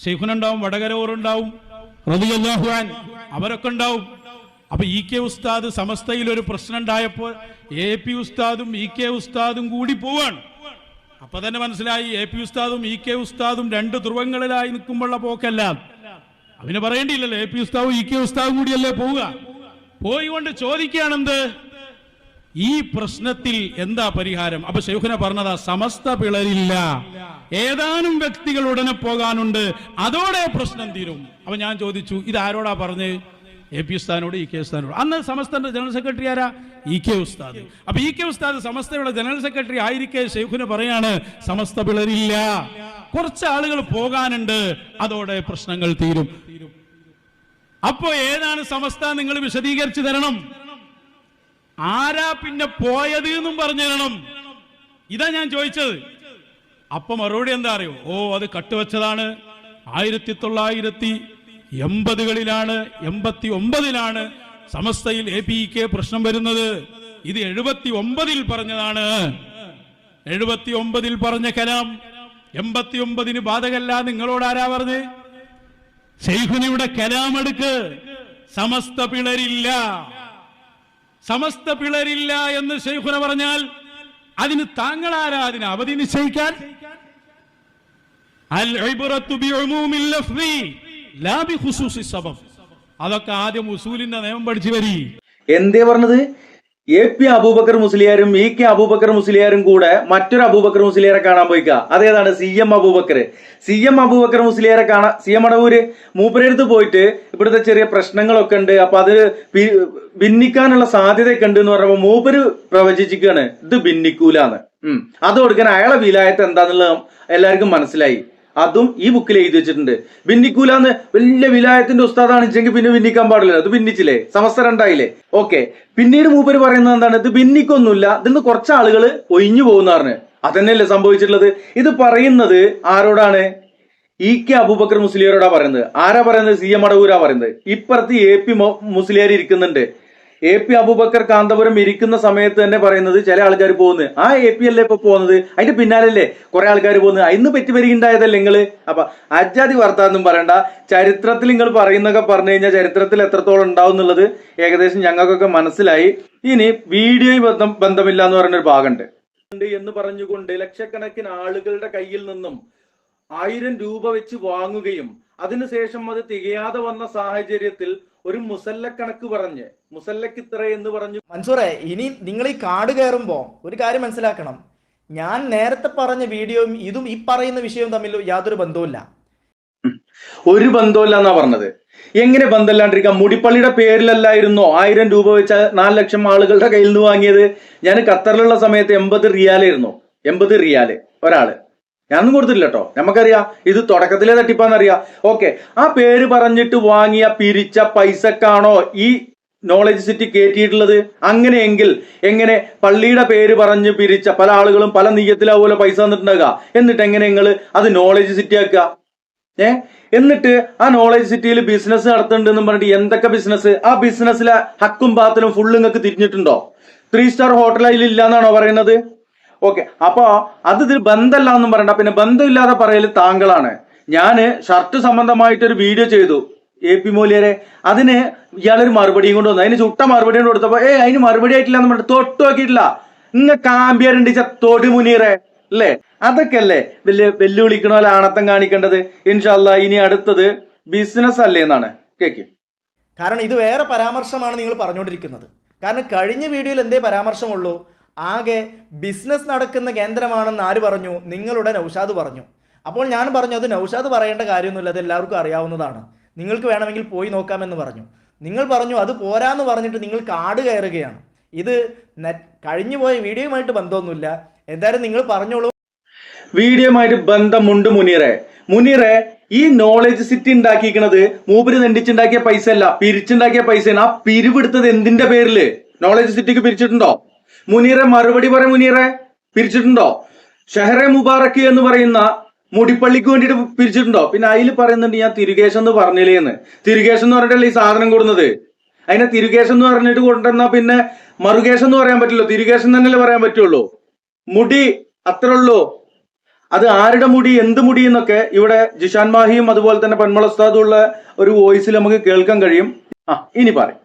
Speaker 3: ഷെയ്ഖുനുണ്ടാവും, വടകരൂറുണ്ടാവും, റളിയല്ലാഹു അൻഹു അവരൊക്കെ ഉണ്ടാവും. അപ്പൊ EK ഉസ്താദ് സമസ്തയിൽ ഒരു പ്രശ്നം ഉണ്ടായപ്പോൾ AP ഉസ്താദും EK ഉസ്താദും കൂടി പോവാണ്. അപ്പൊ തന്നെ മനസ്സിലായി AP ഉസ്താദും EK ഉസ്താദും രണ്ട് ധ്രുവങ്ങളിലായി നിൽക്കുമ്പോഴുള്ള പോക്കല്ല. അവന് പറയേണ്ടിയില്ലല്ലോ, AP ഉസ്താദും EK ഉസ്താദും കൂടിയല്ലേ പോവുക. പോയിക്കൊണ്ട് ചോദിക്കുകയാണെന്ത്, ഈ പ്രശ്നത്തിൽ എന്താ പരിഹാരം? അപ്പൊ ഷെയ്ഖുന പറഞ്ഞതാ, സമസ്ത പിളരില്ല, ഏതാനും വ്യക്തികൾ ഉടനെ പോകാനുണ്ട്, അതോടെ പ്രശ്നം തീരും. അപ്പൊ ഞാൻ ചോദിച്ചു, ഇത് ആരോടാ പറഞ്ഞ്? AP ഉസ്താദിനോട്, EK ഉസ്താദിനോട്. അന്ന് സമസ്തന്റെ ജനറൽ സെക്രട്ടറി ആരാ? EK ഉസ്താദ്. അപ്പൊ EK ഉസ്താദ് സമസ്തയുടെ ജനറൽ സെക്രട്ടറി ആയിരിക്കെ ഷെയ്ഖുന പറയാണ്, സമസ്ത പിളരില്ല, കുറച്ച് ആളുകൾ പോകാനുണ്ട്, അതോടെ പ്രശ്നങ്ങൾ തീരും. അപ്പോ ഏതാണ് സമസ്ത? നിങ്ങൾ വിശദീകരിച്ചു തരണം. ആരാ പിന്നെ പോയത് എന്നും പറഞ്ഞു തരണം. ഇതാ ഞാൻ ചോദിച്ചത്. അപ്പൊ മറുപടി എന്താ അറിയോ? അത് കട്ടുവച്ചതാണ്. 1980കളിലാണ് 89ലാണ് സമസ്തയിൽ APK പ്രശ്നം വരുന്നത്. ഇത് 79ൽ പറഞ്ഞതാണ്. 79ൽ പറഞ്ഞ കലാം 89ന് ബാധകല്ല. നിങ്ങളോട് ആരാ പറഞ്ഞ്? ഷെയ്ഖുനയുടെ കലാമെടുക്ക്. സമസ്ത പിളരില്ല, സമസ്ത പിളരില്ല എന്ന് ഷെയ്ഖുന പറഞ്ഞാൽ അതിന് താങ്കളാരാ അതിന് അവധി നിശ്ചയിക്കാൻ? അൽ ഇബ്റത്തു ബിഉമൂമിൽ ലഫ്ളി ലാ ബിഖുസൂസി സബബ്. അതൊക്കെ ആദ്യം ഉസൂലിന്റെ നിയമം പഠിച്ചു വരി.
Speaker 2: എന്തേ പറഞ്ഞത്? AP അബൂബക്കർ മുസ്ലിയാരും EK അബൂബക്കർ മുസ്ലിയാരും കൂടെ മറ്റൊരു അബൂബക്കർ മുസ്ലിയാരെ കാണാൻ പോയിക്ക. അതേതാണ്? CM അബൂബക്കർ. CM അബൂബക്കർ മുസ്ലിയാരെ കാണാൻ CM മടവൂര് മൂപ്പരടുത്ത് പോയിട്ട് ഇവിടുത്തെ ചെറിയ പ്രശ്നങ്ങളൊക്കെ ഉണ്ട്, അപ്പൊ അത് ഭിന്നിക്കാനുള്ള സാധ്യതയൊക്കെ ഉണ്ട് എന്ന് പറഞ്ഞപ്പോ മൂപ്പര് പ്രവചിച്ചിക്കാണ് ഇത് ഭിന്നിക്കൂലാന്ന്. അത് കൊടുക്കാൻ അയാളെ വിലായത്ത് എന്താന്നുള്ളത് എല്ലാവർക്കും മനസ്സിലായി. അതും ഈ ബുക്കിൽ എഴുതി വെച്ചിട്ടുണ്ട്. ഭിന്നിക്കൂലെന്ന് വലിയ വിലായത്തിന്റെ ഉസ്താദാണിച്ചെങ്കിൽ പിന്നെ ഭിന്നിക്കാൻ പാടില്ല. അത് ഭിന്നിച്ചില്ലേ? സമസ്ത രണ്ടായില്ലേ? ഓക്കെ. പിന്നീട് മൂപ്പര് പറയുന്നത് എന്താണ്? ഇത് ഭിന്നിക്കൊന്നുമില്ല, ഇതിന്ന് കുറച്ച് ആളുകൾ ഒഴിഞ്ഞു പോകുന്ന പറഞ്ഞു. അതന്നെയല്ലേ സംഭവിച്ചിട്ടുള്ളത്? ഇത് പറയുന്നത് ആരോടാണ്? EK അബൂബക്കർ മുസ്ലിയാരോടാ പറയുന്നത്. ആരാ പറയുന്നത്? CM മടവൂരാ പറയുന്നത്. ഇപ്പുറത്ത് AP മുസ്ലിയാർ ഇരിക്കുന്നുണ്ട്. AP അബൂബക്കർ കാന്തപുരം ഇരിക്കുന്ന സമയത്ത് തന്നെ പറയുന്നത് ചില ആൾക്കാർ പോകുന്നത് ആ AP അല്ലേ ഇപ്പൊ പോകുന്നത്, അതിന്റെ പിന്നാലല്ലേ കുറെ ആൾക്കാർ പോകുന്നത്, അതിന്ന് പെറ്റുപെരുകിണ്ടായതല്ലേ നിങ്ങള്. അപ്പൊ അജാതി വർത്താനൊന്നും പറയണ്ട. ചരിത്രത്തിൽ നിങ്ങൾ പറയുന്നൊക്കെ പറഞ്ഞു കഴിഞ്ഞാൽ ചരിത്രത്തിൽ എത്രത്തോളം ഉണ്ടാവും എന്നുള്ളത് ഏകദേശം ഞങ്ങൾക്കൊക്കെ മനസ്സിലായി. ഇനി വീഡിയോ ബന്ധമില്ല എന്ന് പറയുന്നൊരു ഭാഗമുണ്ട് എന്ന് പറഞ്ഞുകൊണ്ട് ലക്ഷക്കണക്കിന് ആളുകളുടെ കയ്യിൽ നിന്നും 1000 രൂപ വെച്ച് വാങ്ങുകയും അതിനുശേഷം അത് തികയാതെ വന്ന സാഹചര്യത്തിൽ ഒരു മുസല്ലക്കണക്ക് പറഞ്ഞ് മുസല്ലക്ക് ഇത്ര എന്ന് പറഞ്ഞു.
Speaker 1: മൻസൂറെ, ഇനി നിങ്ങൾ ഈ കാട് കയറുമ്പോ ഒരു കാര്യം മനസ്സിലാക്കണം. ഞാൻ നേരത്തെ പറഞ്ഞ വീഡിയോയും ഇതും ഈ പറയുന്ന വിഷയവും തമ്മിൽ യാതൊരു ബന്ധവുമില്ല.
Speaker 2: ഒരു ബന്ധമില്ല എന്നാ പറഞ്ഞത്. എങ്ങനെ ബന്ധമില്ലാണ്ടിരിക്കാം? മുടിപ്പള്ളിയുടെ പേരിലല്ലായിരുന്നോ 1000 രൂപ വെച്ച് 4 ലക്ഷം ആളുകളുടെ കയ്യിൽ നിന്ന് വാങ്ങിയത്? ഞാൻ ഖത്തറിലുള്ള സമയത്ത് 80 റിയാലായിരുന്നു. 80 റിയാല് ഒരാള്. ഞാനൊന്നും കൊടുത്തില്ല കേട്ടോ, നമുക്കറിയാം ഇത് തുടക്കത്തിലെ തട്ടിപ്പാന്നറിയാം. ഓക്കെ, ആ പേര് പറഞ്ഞിട്ട് വാങ്ങിയ പിരിച്ച പൈസക്കാണോ ഈ നോളജ് സിറ്റി കയറ്റിയിട്ടുള്ളത്? അങ്ങനെയെങ്കിൽ എങ്ങനെ പള്ളിയുടെ പേര് പറഞ്ഞ് പിരിച്ച പല ആളുകളും പല നീയത്തിലാവൂല പൈസ തന്നിട്ടുണ്ടാകുക? എന്നിട്ട് എങ്ങനെ നിങ്ങൾ അത് നോളജ് സിറ്റി ആക്കുക? എന്നിട്ട് ആ നോളജ് സിറ്റിയിൽ ബിസിനസ് നടത്തുന്നുണ്ടെന്ന് പറഞ്ഞിട്ട് എന്തൊക്കെ ബിസിനസ്? ആ ബിസിനസ്സിലെ ഹക്കും ബാത്തിലും ഫുള്ള് നിങ്ങൾക്ക് തിരിഞ്ഞിട്ടുണ്ടോ? 3 സ്റ്റാർ ഹോട്ടൽ അതിലില്ല എന്നാണോ പറയുന്നത്? ഓക്കെ, അപ്പൊ അത് ഇതിൽ ബന്ധമല്ല എന്നും പറയണ്ട. പിന്നെ ബന്ധമില്ലാതെ പറയല് താങ്കളാണ്. ഞാന് ഷർട്ട് സംബന്ധമായിട്ടൊരു വീഡിയോ ചെയ്തു AP മൗലിയരെ. അതിന് ഇയാളൊരു മറുപടിയും കൊണ്ട് വന്നു. അതിന് ചുട്ട മറുപടി കൊണ്ട് കൊടുത്തപ്പോ അതിന് മറുപടി ആയിട്ടില്ല എന്ന് പറഞ്ഞിട്ട് തൊട്ട് നോക്കിയിട്ടില്ല. കാമ്പിയറുണ്ട് തൊടി മുനീറെ അല്ലേ? അതൊക്കെ അല്ലേ വലിയ വെല്ലുവിളിക്കണ പോലെ ആണത്തം കാണിക്കേണ്ടത്. ഇൻഷാ അല്ലാഹ് ഇനി അടുത്തത് ബിസിനസ് അല്ലേ എന്നാണ് കേക്ക്.
Speaker 1: കാരണം ഇത് വേറെ പരാമർശമാണ് നിങ്ങൾ പറഞ്ഞുകൊണ്ടിരിക്കുന്നത്. കാരണം കഴിഞ്ഞ വീഡിയോയിൽ എന്തേ പരാമർശമുള്ളൂ? ആകെ ബിസിനസ് നടക്കുന്ന കേന്ദ്രമാണെന്ന് ആര് പറഞ്ഞു? നിങ്ങളുടെ നൗഷാദ് പറഞ്ഞു. അപ്പോൾ ഞാൻ പറഞ്ഞു അത് നൗഷാദ് പറയേണ്ട കാര്യമൊന്നുമില്ല, അത് എല്ലാവർക്കും അറിയാവുന്നതാണ്, നിങ്ങൾക്ക് വേണമെങ്കിൽ പോയി നോക്കാമെന്ന് പറഞ്ഞു. നിങ്ങൾ പറഞ്ഞു അത് പോരാന്ന് പറഞ്ഞിട്ട് നിങ്ങൾ കാട് കയറുകയാണ്. ഇത് കഴിഞ്ഞു പോയ വീഡിയോയുമായിട്ട് ബന്ധമൊന്നുമില്ല. എന്തായാലും നിങ്ങൾ പറഞ്ഞോളൂ.
Speaker 2: വീഡിയോയുമായിട്ട് ബന്ധമുണ്ട് മുനീറെ. ഈ നോളജ് സിറ്റി ഉണ്ടാക്കിയിരിക്കണത് മൂപ്പര് നെണ്ടിച്ചുണ്ടാക്കിയ പൈസ അല്ല, പിരിച്ചുണ്ടാക്കിയ പൈസയാണ്. ആ പിരിവെടുത്തത് എന്തിന്റെ പേരില്? നോളജ് സിറ്റിക്ക് പിരിച്ചിട്ടുണ്ടോ? മുനീറെ മറുപടി പറ. മുനീറെ പിരിച്ചിട്ടുണ്ടോ? ഷെഹറെ മുബാറക്ക് എന്ന് പറയുന്ന മുടിപ്പള്ളിക്ക് വേണ്ടിയിട്ട് പിരിച്ചിട്ടുണ്ടോ? പിന്നെ അതിൽ പറയുന്നുണ്ട് ഞാൻ തിരുകേശം എന്ന് പറഞ്ഞില്ലേന്ന്. തിരുകേശം എന്ന് പറഞ്ഞിട്ടല്ലേ ഈ സാധനം കൊടുക്കുന്നത്. അതിനെ തിരുകേശം എന്ന് പറഞ്ഞിട്ട് കൊണ്ടുവന്നാ പിന്നെ മറുകേശം എന്ന് പറയാൻ പറ്റില്ലോ, തിരുകേശം തന്നെയല്ലേ പറയാൻ പറ്റുള്ളൂ. മുടി അത്രേ ഉള്ളൂ. അത് ആരുടെ മുടി, എന്ത് മുടി എന്നൊക്കെ ഇവിടെ ജിഷാൻ മാഹിയും അതുപോലെ തന്നെ പന്മള ഉസ്താദും ഉള്ള ഒരു വോയിസിൽ നമുക്ക് കേൾക്കാൻ കഴിയും. ഇനി പറയും.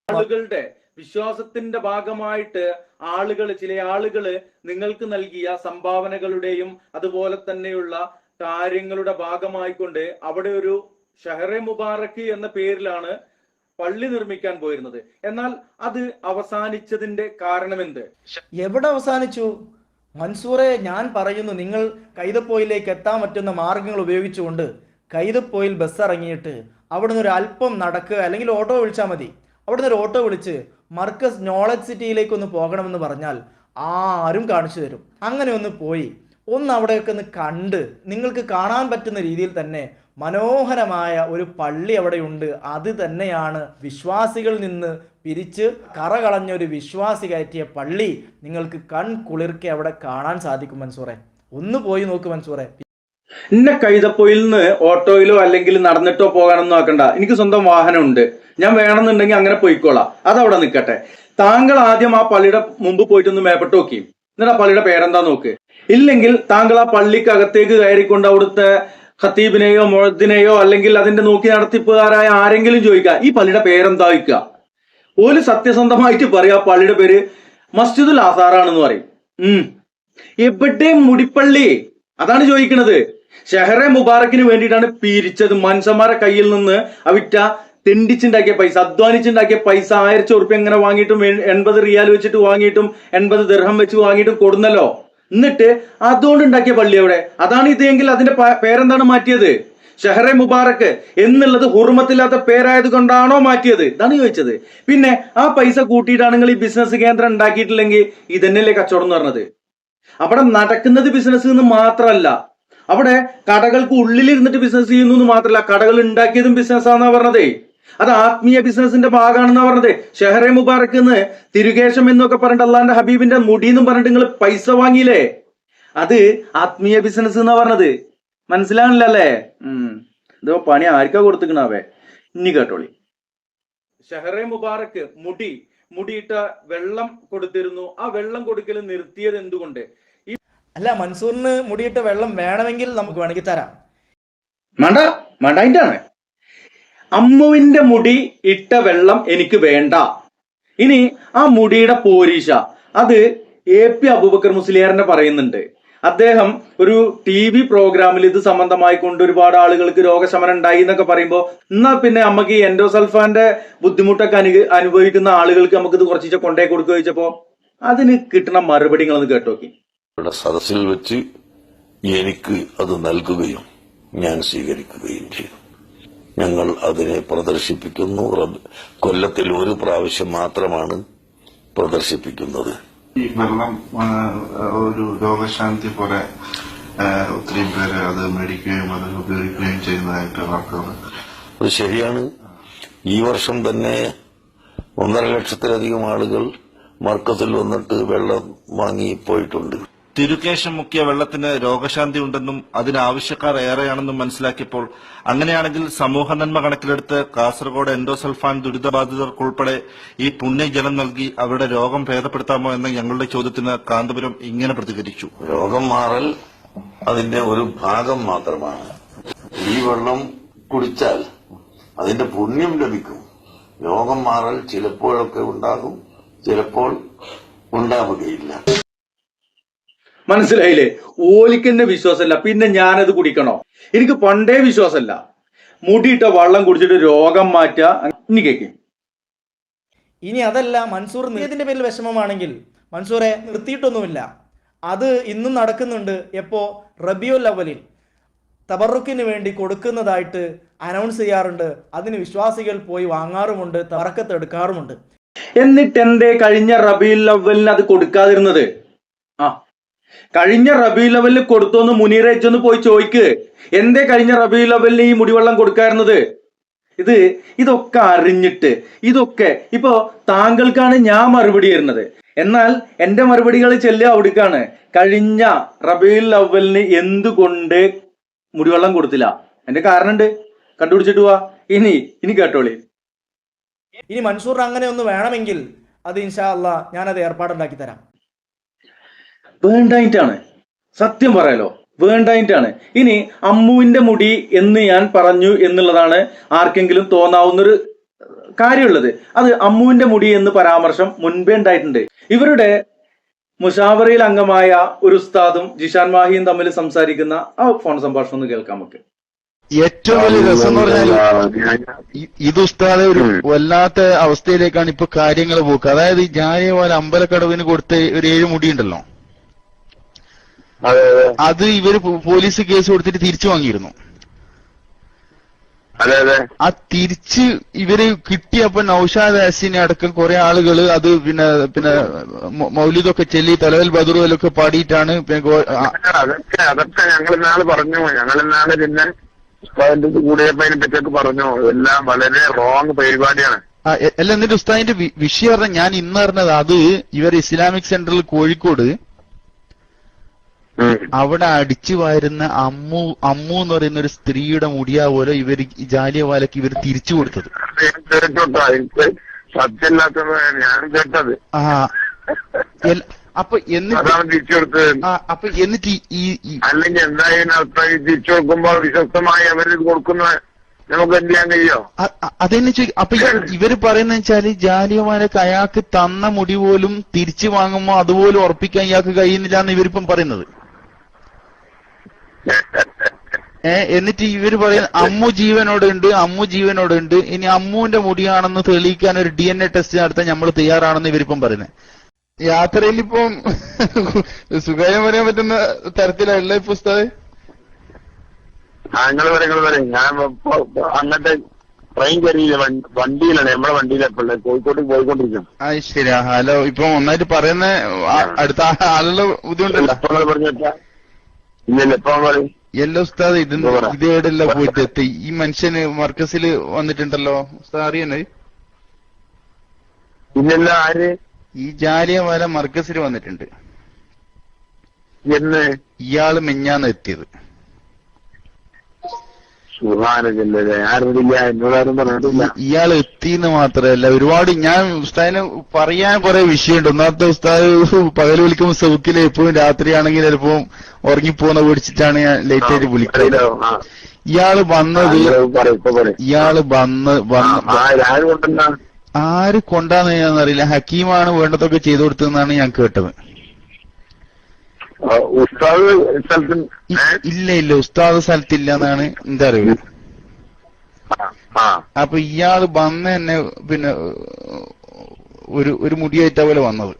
Speaker 2: ആളുകളുടെ വിശ്വാസത്തിന്റെ ഭാഗമായിട്ട് ചില ആളുകള് നിങ്ങൾക്ക് നൽകിയ സംഭാവനകളുടെയും അതുപോലെ തന്നെയുള്ള കാര്യങ്ങളുടെ ഭാഗമായിക്കൊണ്ട് അവിടെ ഒരു ഷെഹറെ മുബാറക്ക് എന്ന പേരിലാണ് പള്ളി നിർമ്മിക്കാൻ പോയിരുന്നത്. എന്നാൽ അത് അവസാനിച്ചതിന്റെ കാരണമെന്ത്?
Speaker 1: എവിടെ അവസാനിച്ചു മൻസൂറെ? ഞാൻ പറയുന്നു, നിങ്ങൾ കൈതപ്പോയിലേക്ക് എത്താൻ പറ്റുന്ന മാർഗങ്ങൾ ഉപയോഗിച്ചുകൊണ്ട് കൈതപ്പോയിൽ ബസ് ഇറങ്ങിയിട്ട് അവിടുന്ന് ഒരു അല്പം നടക്കുക, അല്ലെങ്കിൽ ഓട്ടോ വിളിച്ചാൽ മതി. അവിടുന്ന് ഒരു ഓട്ടോ വിളിച്ച് മർക്കസ് നോളജ് സിറ്റിയിലേക്ക് ഒന്ന് പോകണമെന്ന് പറഞ്ഞാൽ ആരും കാണിച്ചു തരും. അങ്ങനെ ഒന്ന് പോയി അവിടെയൊക്കെ ഒന്ന് കണ്ട് നിങ്ങൾക്ക് കാണാൻ പറ്റുന്ന രീതിയിൽ തന്നെ മനോഹരമായ ഒരു പള്ളി അവിടെയുണ്ട്. അത് തന്നെയാണ് വിശ്വാസികളിൽ നിന്ന് പിരിച്ച് കറകളഞ്ഞ ഒരു വിശ്വാസി കയറ്റിയ പള്ളി. നിങ്ങൾക്ക് കുളിർക്കെ അവിടെ കാണാൻ സാധിക്കും മൻസൂറെ. ഒന്ന് പോയി നോക്ക് മൻസൂറെ.
Speaker 2: എന്നെ കൈതപ്പൊയിൽ നിന്ന് ഓട്ടോയിലോ അല്ലെങ്കിൽ നടന്നിട്ടോ പോകാനൊന്നും ആക്കണ്ട. എനിക്ക് സ്വന്തം വാഹനമുണ്ട്, ഞാൻ വേണമെന്നുണ്ടെങ്കിൽ അങ്ങനെ പോയിക്കോളാം. അതവിടെ നിൽക്കട്ടെ. താങ്കൾ ആദ്യം ആ പള്ളിയുടെ മുമ്പ് പോയിട്ടൊന്ന് മേപ്പെട്ട് നോക്കി, എന്നിട്ട് ആ പള്ളിയുടെ പേരെന്താ നോക്ക്. ഇല്ലെങ്കിൽ താങ്കൾ ആ പള്ളിക്കകത്തേക്ക് കയറിക്കൊണ്ട് അവിടുത്തെ ഖത്തീബിനെയോ മുഅദ്ദിനെയോ അല്ലെങ്കിൽ അതിന്റെ നോക്കി നടത്തിപ്പുകാരായ ആരെങ്കിലും ചോദിക്കുക ഈ പള്ളിയുടെ പേരെന്താ വയ്ക്കുക. ഒരു സത്യസന്ധമായിട്ട് പറയാ പള്ളിയുടെ പേര് മസ്ജിദുൽ ആസാറാണെന്ന് പറയും. എവിടെ മുടിപ്പള്ളി? അതാണ് ചോദിക്കുന്നത്. ഷെഹറെ മുബാറക്കിന് വേണ്ടിയിട്ടാണ് പിരിച്ചത്. മനുഷ്യന്മാരെ കയ്യിൽ നിന്ന് അവിറ്റ തെണ്ടിച്ചുണ്ടാക്കിയ പൈസ, അധ്വാനിച്ചുണ്ടാക്കിയ പൈസ 1000 ഉറുപ്പ്യ എങ്ങനെ വാങ്ങിയിട്ടും 80 റിയാൽ വെച്ചിട്ട് വാങ്ങിയിട്ടും 80 ദിർഹം വെച്ച് വാങ്ങിയിട്ടും കൊടുന്നല്ലോ. എന്നിട്ട് അതുകൊണ്ട് ഉണ്ടാക്കിയ പള്ളി എവിടെ? അതാണ് ഇതെങ്കിൽ അതിന്റെ പേരെന്താണ് മാറ്റിയത്? ഷെഹറെ മുബാറക്ക് എന്നുള്ളത് ഹുർമത്തില്ലാത്ത പേരായത് കൊണ്ടാണോ മാറ്റിയത്? ഇതാണ് ചോദിച്ചത്. പിന്നെ ആ പൈസ കൂട്ടിയിട്ടാണ് നിങ്ങൾ ഈ ബിസിനസ് കേന്ദ്രം ഉണ്ടാക്കിയിട്ടില്ലെങ്കിൽ ഇതന്നെയല്ലേ കച്ചവടം എന്ന് പറഞ്ഞത്. അവിടെ നടക്കുന്നത് ബിസിനസ് എന്ന് മാത്രമല്ല, അവിടെ കടകൾക്ക് ഉള്ളിലിരുന്നിട്ട് ബിസിനസ് ചെയ്യുന്നു എന്ന് മാത്രമല്ല, കടകൾ ഉണ്ടാക്കിയതും ബിസിനസ്സാന്നാ പറഞ്ഞതേ. അത് ആത്മീയ ബിസിനസിന്റെ ഭാഗമാണെന്നാ പറഞ്ഞത്. ഷെഹറെ മുബാറക്ക് എന്ന് തിരുകേശം എന്നൊക്കെ പറഞ്ഞിട്ട് അള്ളാന്റെ ഹബീബിന്റെ മുടി എന്നും പറഞ്ഞിട്ട് നിങ്ങൾ പൈസ വാങ്ങിയില്ലേ, അത് ആത്മീയ ബിസിനസ് എന്നാ പറഞ്ഞത്. മനസ്സിലാണില്ലല്ലേ? ഇതോ പണി ആർക്കാ കൊടുത്തിക്കണാവേ. ഇനി കേട്ടോളി. ഷെഹറെ മുബാറക്ക് മുടിയിട്ട വെള്ളം കൊടുത്തിരുന്നു. ആ വെള്ളം കൊടുക്കൽ നിർത്തിയത് എന്തുകൊണ്ട്?
Speaker 1: അല്ല, മൻസൂറിന് മുടിയിട്ട വെള്ളം വേണമെങ്കിൽ നമുക്ക് വേണമെങ്കിൽ തരാം.
Speaker 2: അതിന്റെ ആണ്. അമ്മുവിന്റെ മുടി ഇട്ട വെള്ളം എനിക്ക് വേണ്ട. ഇനി ആ മുടിയുടെ പോരീഷ അത് AP അബൂബക്കർ മുസ്ലിയാറിനെ പറയുന്നുണ്ട്. അദ്ദേഹം ഒരു TV പ്രോഗ്രാമിൽ ഇത് സംബന്ധമായി കൊണ്ട് ഒരുപാട് ആളുകൾക്ക് രോഗശമനം ഉണ്ടായി എന്നൊക്കെ പറയുമ്പോൾ എന്നാ പിന്നെ നമുക്ക് ഈ എൻഡോസൾഫാന്റെ ബുദ്ധിമുട്ടൊക്കെ അനുഭവിക്കുന്ന ആളുകൾക്ക് നമുക്ക് ഇത് കുറച്ച് കൊണ്ടേ കൊടുക്കുക ചോദിച്ചപ്പോ അതിന് കിട്ടുന്ന മറുപടികളൊന്ന് കേട്ടോക്കി.
Speaker 4: സദസ്സിൽ വെച്ച് എനിക്ക് അത് നൽകുകയും ഞാൻ സ്വീകരിക്കുകയും ചെയ്തു. ഞങ്ങൾ അതിനെ പ്രദർശിപ്പിക്കുന്നു. കൊല്ലത്തിൽ ഒരു പ്രാവശ്യം മാത്രമാണ് പ്രദർശിപ്പിക്കുന്നത്.
Speaker 5: ഈ വെള്ളം ഒരു രോഗശാന്തി പോലെ ഒത്തിരി പേര് അത് മേടിക്കുകയും അത് ഉപയോഗിക്കുകയും ചെയ്യുന്നതായിട്ട് വാർത്തകൾ.
Speaker 4: അത് ശരിയാണ്. ഈ വർഷം തന്നെ 1.5 ലക്ഷത്തിലധികം ആളുകൾ മർക്കസിൽ വന്നിട്ട് വെള്ളം വാങ്ങി പോയിട്ടുണ്ട്.
Speaker 6: തിരുകേശം മുക്കിയ വെള്ളത്തിന് രോഗശാന്തി ഉണ്ടെന്നും അതിന് ആവശ്യക്കാർ ഏറെയാണെന്നും മനസ്സിലാക്കിയപ്പോൾ അങ്ങനെയാണെങ്കിൽ സമൂഹ നന്മ കണക്കിലെടുത്ത് കാസർഗോഡ് എൻഡോസൾഫാൻ ദുരിതബാധിതർക്കുൾപ്പെടെ ഈ പുണ്യജലം നൽകി അവരുടെ രോഗം ഭേദപ്പെടുത്താമോ എന്ന ഞങ്ങളുടെ ചോദ്യത്തിന് കാന്തപുരം ഇങ്ങനെ പ്രതികരിച്ചു.
Speaker 4: രോഗം മാറൽ അതിന്റെ ഒരു ഭാഗം മാത്രമാണ്. ഈ വെള്ളം കുടിച്ചാൽ അതിന്റെ പുണ്യം ലഭിക്കും. രോഗം മാറൽ ചിലപ്പോഴൊക്കെ ഉണ്ടാകും, ചിലപ്പോൾ ഉണ്ടാവുകയില്ല.
Speaker 2: മനസ്സിലായില്ലേ? ഓലിക്കെന്നെ വിശ്വാസമല്ല, പിന്നെ ഞാനത് കുടിക്കണോ? എനിക്ക് പണ്ടേ വിശ്വാസമല്ല. മുടിയിട്ട വെള്ളം കുടിച്ചിട്ട് രോഗം മാറ്റുക. ഇനി കേക്ക്.
Speaker 1: ഇനി അതല്ല, മൻസൂർ നിർത്തിയതിൻ്റെ പേരിൽ വിഷമമാണെങ്കിൽ മൻസൂറെ നിർത്തിയിട്ടൊന്നുമില്ല, അത് ഇന്നും നടക്കുന്നുണ്ട്. എപ്പോൾ? റബിയുൽ അവ്വലിൽ തബറുക്കിന് വേണ്ടി കൊടുക്കുന്നതായിട്ട് അനൗൺസ് ചെയ്യാറുണ്ട്. അതിന് വിശ്വാസികൾ പോയി വാങ്ങാറുമുണ്ട്, തബറക്കത്ത് എടുക്കാറുമുണ്ട്.
Speaker 2: എന്നിട്ട് എന്തേ കഴിഞ്ഞ റബീഉൽ അവ്വലിന് അത് കൊടുക്കാതിരുന്നത്? കഴിഞ്ഞ റബീഉൽ അവ്വലിന് കൊടുത്തോന്ന് മുനീറേജൊന്ന് പോയി ചോദിക്ക്. എന്തേ കഴിഞ്ഞ റബീഉൽ അവ്വലിന് ഈ മുടിവെള്ളം കൊടുക്കാതിരുന്നത്? ഇതൊക്കെ അറിഞ്ഞിട്ട് ഇതൊക്കെ ഇപ്പോ താങ്കൾക്കാണ് ഞാൻ മറുപടി തരുന്നത്. എന്നാൽ എന്റെ മറുപടികൾ ചെല്ലുക അവിടേക്കാണ്. കഴിഞ്ഞ റബീഉൽ അവ്വലിന് എന്തുകൊണ്ട് മുടിവെള്ളം കൊടുത്തില്ല? എന്റെ കാരണമുണ്ട്, കണ്ടുപിടിച്ചിട്ട് പോവാ. ഇനി കേട്ടോളി.
Speaker 1: ഇനി മൻസൂറിന് അങ്ങനെ ഒന്ന് വേണമെങ്കിൽ അത് ഇൻഷാ അല്ലാ ഞാനത് ഏർപ്പാടുണ്ടാക്കി തരാം.
Speaker 2: വേണ്ടായിട്ടാണ്, സത്യം പറയാലോ, വേണ്ടായിട്ടാണ്. ഇനി അമ്മുവിന്റെ മുടി എന്ന് ഞാൻ പറഞ്ഞു എന്നുള്ളതാണ് ആർക്കെങ്കിലും തോന്നാവുന്നൊരു കാര്യമുള്ളത്. അത് അമ്മുവിന്റെ മുടി എന്ന് പരാമർശം മുൻപേ ഉണ്ടായിട്ടുണ്ട്. ഇവരുടെ മുഷാവറയിൽ അംഗമായ ഒരു ഉസ്താദും ജിഷാൻ മാഹിയും തമ്മിൽ സംസാരിക്കുന്ന ആ ഫോൺ സംഭാഷണം ഒന്ന് കേൾക്കാം നമുക്ക്.
Speaker 7: ഏറ്റവും വലിയ രസം എന്ന് പറഞ്ഞാൽ ഇത് ഉസ്താദെ ഒരു വല്ലാത്ത അവസ്ഥയിലേക്കാണ് ഇപ്പൊ കാര്യങ്ങൾ പോക്ക്. അതായത് ഈ ജാലിയൻവാല അമ്പലക്കടവിന് കൊടുത്ത ഒരു 7 മുടിയുണ്ടല്ലോ, അത് ഇവര് പോലീസ് കേസ് കൊടുത്തിട്ട് തിരിച്ചു വാങ്ങിയിരുന്നു. ആ തിരിച്ച് ഇവര് കിട്ടിയപ്പോ നൗഷാദ് ഹസീനെ അടക്കം കുറെ ആളുകള് അത് പിന്നെ മൗലിദൊക്കെ ചൊല്ലി തലവൽ ബദറുവലൊക്കെ പാടിയിട്ടാണ്
Speaker 8: അതൊക്കെ ഞങ്ങൾ ഇന്നാള് പറഞ്ഞു. ഞങ്ങൾ ഇന്നാള് പിന്നെ കൂടിയപ്പോ അതിനെ പറ്റിയൊക്കെ പറഞ്ഞു. എല്ലാം വളരെ റോങ് പരിപാടിയാണ്.
Speaker 7: അല്ല, എന്നിട്ട് ഉസ്താദിന്റെ വിഷയം പറഞ്ഞാൽ ഞാൻ ഇന്ന് അറിഞ്ഞത് അത് ഇവർ ഇസ്ലാമിക് സെന്ററിൽ കോഴിക്കോട് അവിടെ അടിച്ചു വാരുന്ന അമ്മു എന്ന് പറയുന്ന ഒരു സ്ത്രീയുടെ മുടിയാ പോലെ ഇവര് ജാലിയൻവാലക്ക് ഇവർ തിരിച്ചു കൊടുത്തത്.
Speaker 8: എനിക്ക് സത്യമില്ലാത്തത് ഞാൻ കേട്ടത്.
Speaker 7: അപ്പൊ
Speaker 8: തിരിച്ചു കൊടുത്തത്.
Speaker 7: അപ്പൊ എന്നിട്ട്
Speaker 8: അല്ലെങ്കിൽ എന്തായാലും അർത്ഥം തിരിച്ചു കൊടുക്കുമ്പോൾ വിശ്വസ്തമായി അവര് കൊടുക്കുന്ന നമുക്ക് എന്ത് ചെയ്യാൻ കഴിയോ?
Speaker 7: അതെന്നെ അപ്പൊ ഇവര് പറയുന്ന വെച്ചാല് ജാലിയൻവാലക്ക് അയാൾക്ക് തന്ന മുടി പോലും തിരിച്ചു വാങ്ങുമ്പോ അതുപോലും ഉറപ്പിക്കാൻ ഇയാൾക്ക് കഴിയുന്നില്ല എന്ന് ഇവരിപ്പം പറയുന്നത്. എന്നിട്ട് ഇവര് പറയുന്ന അമ്മു ജീവനോട് ഉണ്ട്. ഇനി അമ്മുവിന്റെ മുടിയാണെന്ന് തെളിയിക്കാൻ ഒരു DNA ടെസ്റ്റ് നടത്താൻ നമ്മൾ തയ്യാറാണെന്ന് ഇവരിപ്പം പറയുന്നത്. യാത്രയിൽ ഇപ്പം സുഖായം പറയാൻ പറ്റുന്ന തരത്തിലുള്ള ഇപ്പൊ ഉസ്താദ്
Speaker 8: നിങ്ങൾ പറയും. ഞാൻ അങ്ങനത്തെ ട്രെയിൻ കയറിയില്ല, വണ്ടിയിലാണ്. നമ്മളെ വണ്ടിയിലെപ്പോഴും കോഴിക്കോട്ടേക്ക് പോയിക്കൊണ്ടിരിക്കും.
Speaker 7: ശരി. ഹലോ, ഇപ്പൊ ഒന്നായിട്ട് പറയുന്ന അടുത്ത ആളുള്ള ബുദ്ധിമുട്ടല്ല
Speaker 8: പറഞ്ഞിട്ടാ ഇല്ലല്ലോ ഇപ്പൊ പറയും.
Speaker 7: എല്ലാ ഉസ്താദ് ഇതേടെല്ലാം പോയിട്ട് എത്തി. ഈ മനുഷ്യന് മർക്കസിൽ വന്നിട്ടുണ്ടല്ലോ ഉസ്താദ്, അറിയണേ?
Speaker 8: ഇല്ലല്ലോ. ആര്?
Speaker 7: ഈ ജാലിയൻവാല മർക്കസിൽ വന്നിട്ടുണ്ട്.
Speaker 8: എന്ന്?
Speaker 7: ഇയാള് മെഞ്ഞാന്ന് എത്തിയത്. ഇയാൾ എത്തിന്ന് മാത്രമല്ല, ഒരുപാട് ഞാൻ ഉസ്താദിന് പറയാൻ കുറെ വിഷയമുണ്ട്. ഒന്നാമത്തെ ഉസ്താദ് പകൽ വിളിക്കുമ്പോൾ സൗക്കില് എപ്പോഴും രാത്രിയാണെങ്കിൽ ചിലപ്പോ ഉറങ്ങിപ്പോന്ന പിടിച്ചിട്ടാണ് ഞാൻ ലേറ്റ് ആയിട്ട് വിളിക്കുന്നത്. ഇയാള് ആര് കൊണ്ടാന്ന് ഞാനറിയില്ല. ഹക്കീമാണ് വേണ്ടതൊക്കെ ചെയ്തു കൊടുത്തതെന്നാണ് ഞാൻ കേട്ടത്. ഇല്ല ഉസ്താദ് സ്ഥലത്തില്ല എന്നാണ് എന്റെ അറിവ്. അപ്പൊ ഇയാള് വന്ന് തന്നെ പിന്നെ ഒരു മുടിയായിട്ടാ പോലെ വന്നത്.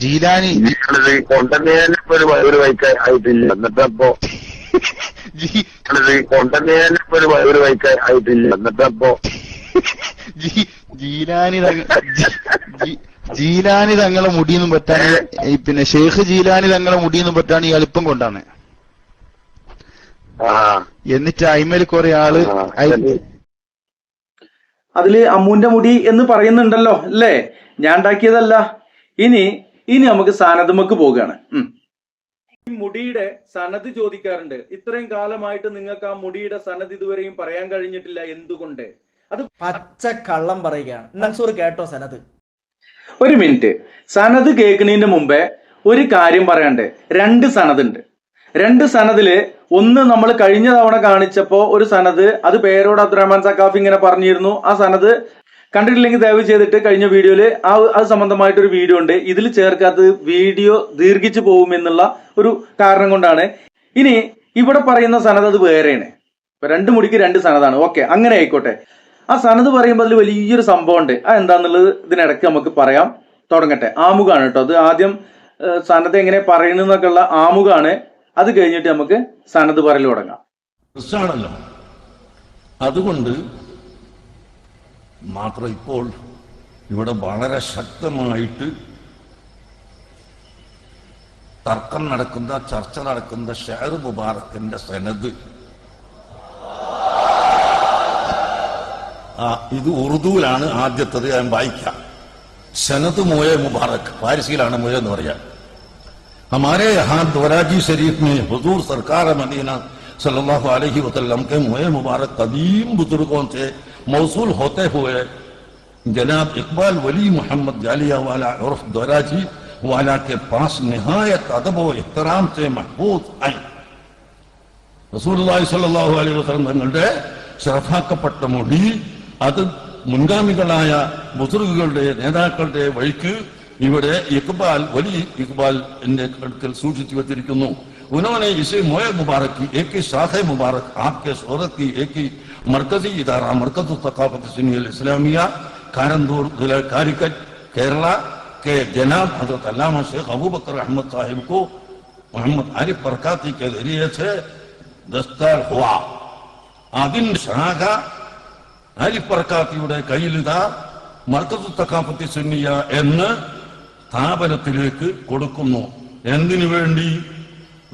Speaker 7: ജീലാനി
Speaker 8: ഒരു വൈക്ക് ആയിട്ടില്ല. എന്നിട്ടപ്പോ ഒരു വൈക്ക് ആയിട്ടില്ല. എന്നിട്ടപ്പോ
Speaker 7: ജീലാനി തങ്ങളെ മുടിയൊന്നും പറ്റാണ്, പിന്നെ ഷെയ്ഖ് ജീലാനി തങ്ങളെ മുടിയൊന്നും പറ്റാണ് ഈ എളുപ്പം കൊണ്ടാണ്. എന്നിട്ട് അയിമേൽ കുറെ ആള്
Speaker 2: അതില് അമ്മുവിന്റെ മുടി എന്ന് പറയുന്നുണ്ടല്ലോ അല്ലേ? ഞാൻ ഉണ്ടാക്കിയതല്ല. ഇനി നമുക്ക് സനദുമക്ക് പോവുകയാണ്. ഈ മുടിയുടെ സനദ് ചോദിക്കാറുണ്ട്. ഇത്രയും കാലമായിട്ട് നിങ്ങൾക്ക് ആ മുടിയുടെ സനദ് ഇതുവരെയും പറയാൻ കഴിഞ്ഞിട്ടില്ല. എന്തുകൊണ്ട്? അത്
Speaker 1: പച്ച കള്ളം പറയുകയാണ്. മൻസൂർ കേട്ടോ സനദ്?
Speaker 2: ഒരു മിനിറ്റ്. സനദ് കേൾക്കുന്നതിന്റെ മുമ്പേ ഒരു കാര്യം പറയാണ്ട്. 2 സനദുണ്ട്. 2 സനദില് ഒന്ന് നമ്മൾ കഴിഞ്ഞ തവണ കാണിച്ചപ്പോ ഒരു സനദ്, അത് പേരോട് അബ്ദുറഹ്മാൻ സഖാഫി ഇങ്ങനെ പറഞ്ഞിരുന്നു. ആ സനദ് കണ്ടിട്ടില്ലെങ്കിൽ ദയവ് ചെയ്തിട്ട് കഴിഞ്ഞ വീഡിയോയില് അത് സംബന്ധമായിട്ടൊരു വീഡിയോ ഉണ്ട്. ഇതിൽ ചേർക്കാത്തത് വീഡിയോ ദീർഘിച്ചു പോകുമെന്നുള്ള ഒരു കാരണം കൊണ്ടാണ്. ഇനി ഇവിടെ പറയുന്ന സനദ് അത് വേറെയാണ്. രണ്ട് മുടിക്ക് രണ്ട് സനതാണ്. ഓക്കെ, അങ്ങനെ ആയിക്കോട്ടെ. ആ സനത് പറയുമ്പോൾ അതിൽ വലിയൊരു സംഭവം ഉണ്ട്. ആ എന്താന്നുള്ളത് ഇതിനിടയ്ക്ക് നമുക്ക് പറയാം. തുടങ്ങട്ടെ. ആമുഖാണ് കേട്ടോ അത്. ആദ്യം സനത് എങ്ങനെ പറയുന്നതൊക്കെ ഉള്ള ആമുഖാണ്. അത് കഴിഞ്ഞിട്ട് നമുക്ക് സനത് പറയൽ തുടങ്ങാം.
Speaker 9: ആണല്ലോ. അതുകൊണ്ട് മാത്രം ഇപ്പോൾ ഇവിടെ വളരെ ശക്തമായിട്ട് തർക്കം നടക്കുന്ന, ചർച്ച നടക്കുന്ന ഷെയർ മുബാറക്കിന്റെ സനദ്, ഇത് ഉറുദുവിലാണ് ആദ്യത്തത്. ഞാൻ വായിക്കാം. സനദ് മുയ മുബാറക്, പാരിസിയിലാണ് മുയ എന്ന് പറയാം. हमारे यहाँ दोराजी शरीफ में हुजूर सरकार मदीना सल्लल्लाहु अलैहि वसल्लम के मुए मुबारक कदीम बुजुर्गों से मौसूल होते हुए जनाब इकबाल वली मोहम्मद जालिया वाला उर्फ दोराजी वाला के पास निहायत अदब व इहतराम से महफूज आए. റസൂലുള്ളാഹി സ്വല്ലല്ലാഹു അലൈഹി വസല്ലം തങ്ങളുടെ ശറഫാക്കപ്പെട്ട മുടി അത് മുൻഗാമികളായ ബുസുർഗുകളുടെ നേതാക്കളുടെ വഴിക്ക് ഇവിടെ ഇക്ബാൽ വലിയ ഇക്ബാൽ എന്റെ അടുക്കൽ സൂക്ഷിച്ചു വെച്ചിരിക്കുന്നു. उन्होंने इसे मोए मुबारक की एक ही शाखे मुबारक आपके शोहरत की एक ही मरकजी इदारा मरकज सकाफत सुन्नी इस्लामिया कारंदूर जिला कारिकट केरला के जनाब हजरत अल्लामा शेख अबू बकर अहमद साहिब को मोहम्मद आरिफ बरकाती के जरिए से दस्तार हुआ. അതിന്റെ ശാഖ ആരിഫ് ബർക്കാത്തിയുടെ കയ്യിലിതാ മർക്കസ് തഖാഫത്തി സുന്നിയ എന്ന സ്ഥാപനത്തിലേക്ക് കൊടുക്കുന്നു. എന്തിനു വേണ്ടി?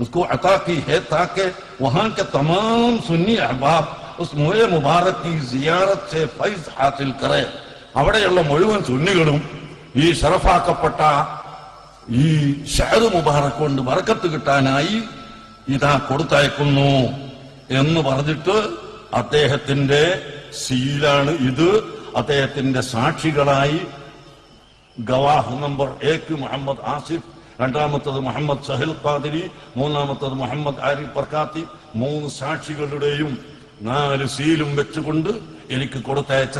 Speaker 9: उसको अता की है ताकि वहां के तमाम सुन्नी अहबाब उस मोए मुबारक की जियारत से फैज हासिल करे. അവിടെയുള്ള മുഴുവൻ സുന്നികളും ഈ ശറഫാക്കപ്പെട്ട ഈ ഷഹർ മുബാറക് കൊണ്ട് ബർക്കത്ത് കിട്ടാനായി ഇതാ കൊടുത്തയക്കുന്നു എന്ന് പറഞ്ഞിട്ട് അദ്ദേഹത്തിന്റെ സീലാണ് ഇത്. അദ്ദേഹത്തിന്റെ സാക്ഷികളായി ഗവാഹ് നമ്പർ 1 മുഹമ്മദ് ആസിഫ്, രണ്ടാമത്തത് മുഹമ്മദ് സഹിൽ ഖാദിരി, മൂന്നാമത്തത് മുഹമ്മദ് ആരിഫ് ബർക്കാത്തി, 3 സാക്ഷികളുടെയും 4 സീലും വെച്ചുകൊണ്ട് എനിക്ക് കൊടുത്തയച്ച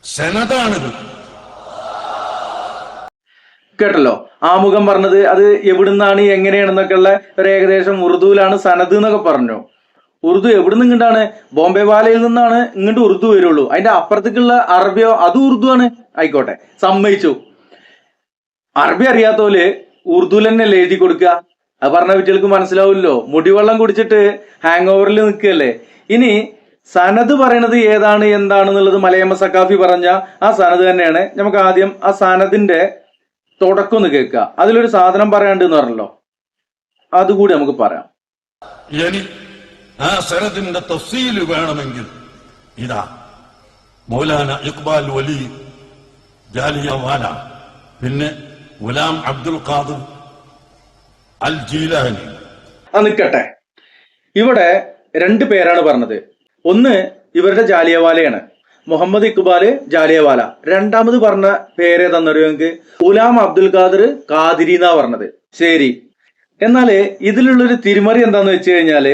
Speaker 9: സനദാണിത്.
Speaker 2: കേട്ടല്ലോ ആമുഖം പറഞ്ഞത്. അത് എവിടുന്നാണ് എങ്ങനെയാണെന്നൊക്കെ ഉള്ള ഒരു ഏകദേശം ഉറുദുവിലാണ് സനദ് എന്നൊക്കെ പറഞ്ഞു. ഉറുദു എവിടുന്ന് ഇങ്ങോട്ടാണ്? ബോംബെ വാലയിൽ നിന്നാണ് ഇങ്ങോട്ട് ഉറുദു വരുള്ളൂ. അതിന്റെ അപ്പുറത്തേക്കുള്ള അറബിയോ അതും ഉറുദു ആണ്. ആയിക്കോട്ടെ, സമ്മതിച്ചു. അറബി അറിയാത്തോല് ഉറുദുവിൽ തന്നെ എഴുതി കൊടുക്കുക. അത് പറഞ്ഞ കുട്ടികൾക്ക് മനസ്സിലാവില്ലോ. മുടിവെള്ളം കുടിച്ചിട്ട് ഹാങ് ഓവറിൽ നിൽക്കുകയല്ലേ. ഇനി സനദ് പറയണത് ഏതാണ് എന്താണെന്നുള്ളത് മലയമ്മ സക്കാഫി പറഞ്ഞ ആ സനദ് തന്നെയാണ്. നമുക്ക് ആദ്യം ആ സനദിന്റെ തുടക്കം ഒന്ന് കേൾക്കുക. അതിലൊരു സാധനം പറയാണ്ട് എന്ന് പറഞ്ഞല്ലോ, അതുകൂടി നമുക്ക് പറയാം.
Speaker 9: ആ സനദിന്റെ തഫ്സീല് വേണമെങ്കിൽ ഇതാ മൗലാന ഇഖ്ബാൽ വലി ജാലിയവാല, പിന്നെ ഗുലാം അബ്ദുൽ ഖാദിർ അൽ ജീലാനി.
Speaker 2: നിൽക്കട്ടെ, ഇവിടെ 2 പേരാണ് പറഞ്ഞത്. ഒന്ന് ഇവരുടെ ജാലിയവാലയാണ്, മുഹമ്മദ് ഇക്ബാല് ജാലിയവാല. രണ്ടാമത് പറഞ്ഞ പേര് ഏതാണെന്നറിയോ നിങ്ങൾക്ക്? ഗുലാം അബ്ദുൽ ഖാദിർ ഖാദിരി എന്നാ പറഞ്ഞത്. ശരി, എന്നാല് ഇതിലുള്ളൊരു തിരിമറി എന്താന്ന് വെച്ച് കഴിഞ്ഞാല്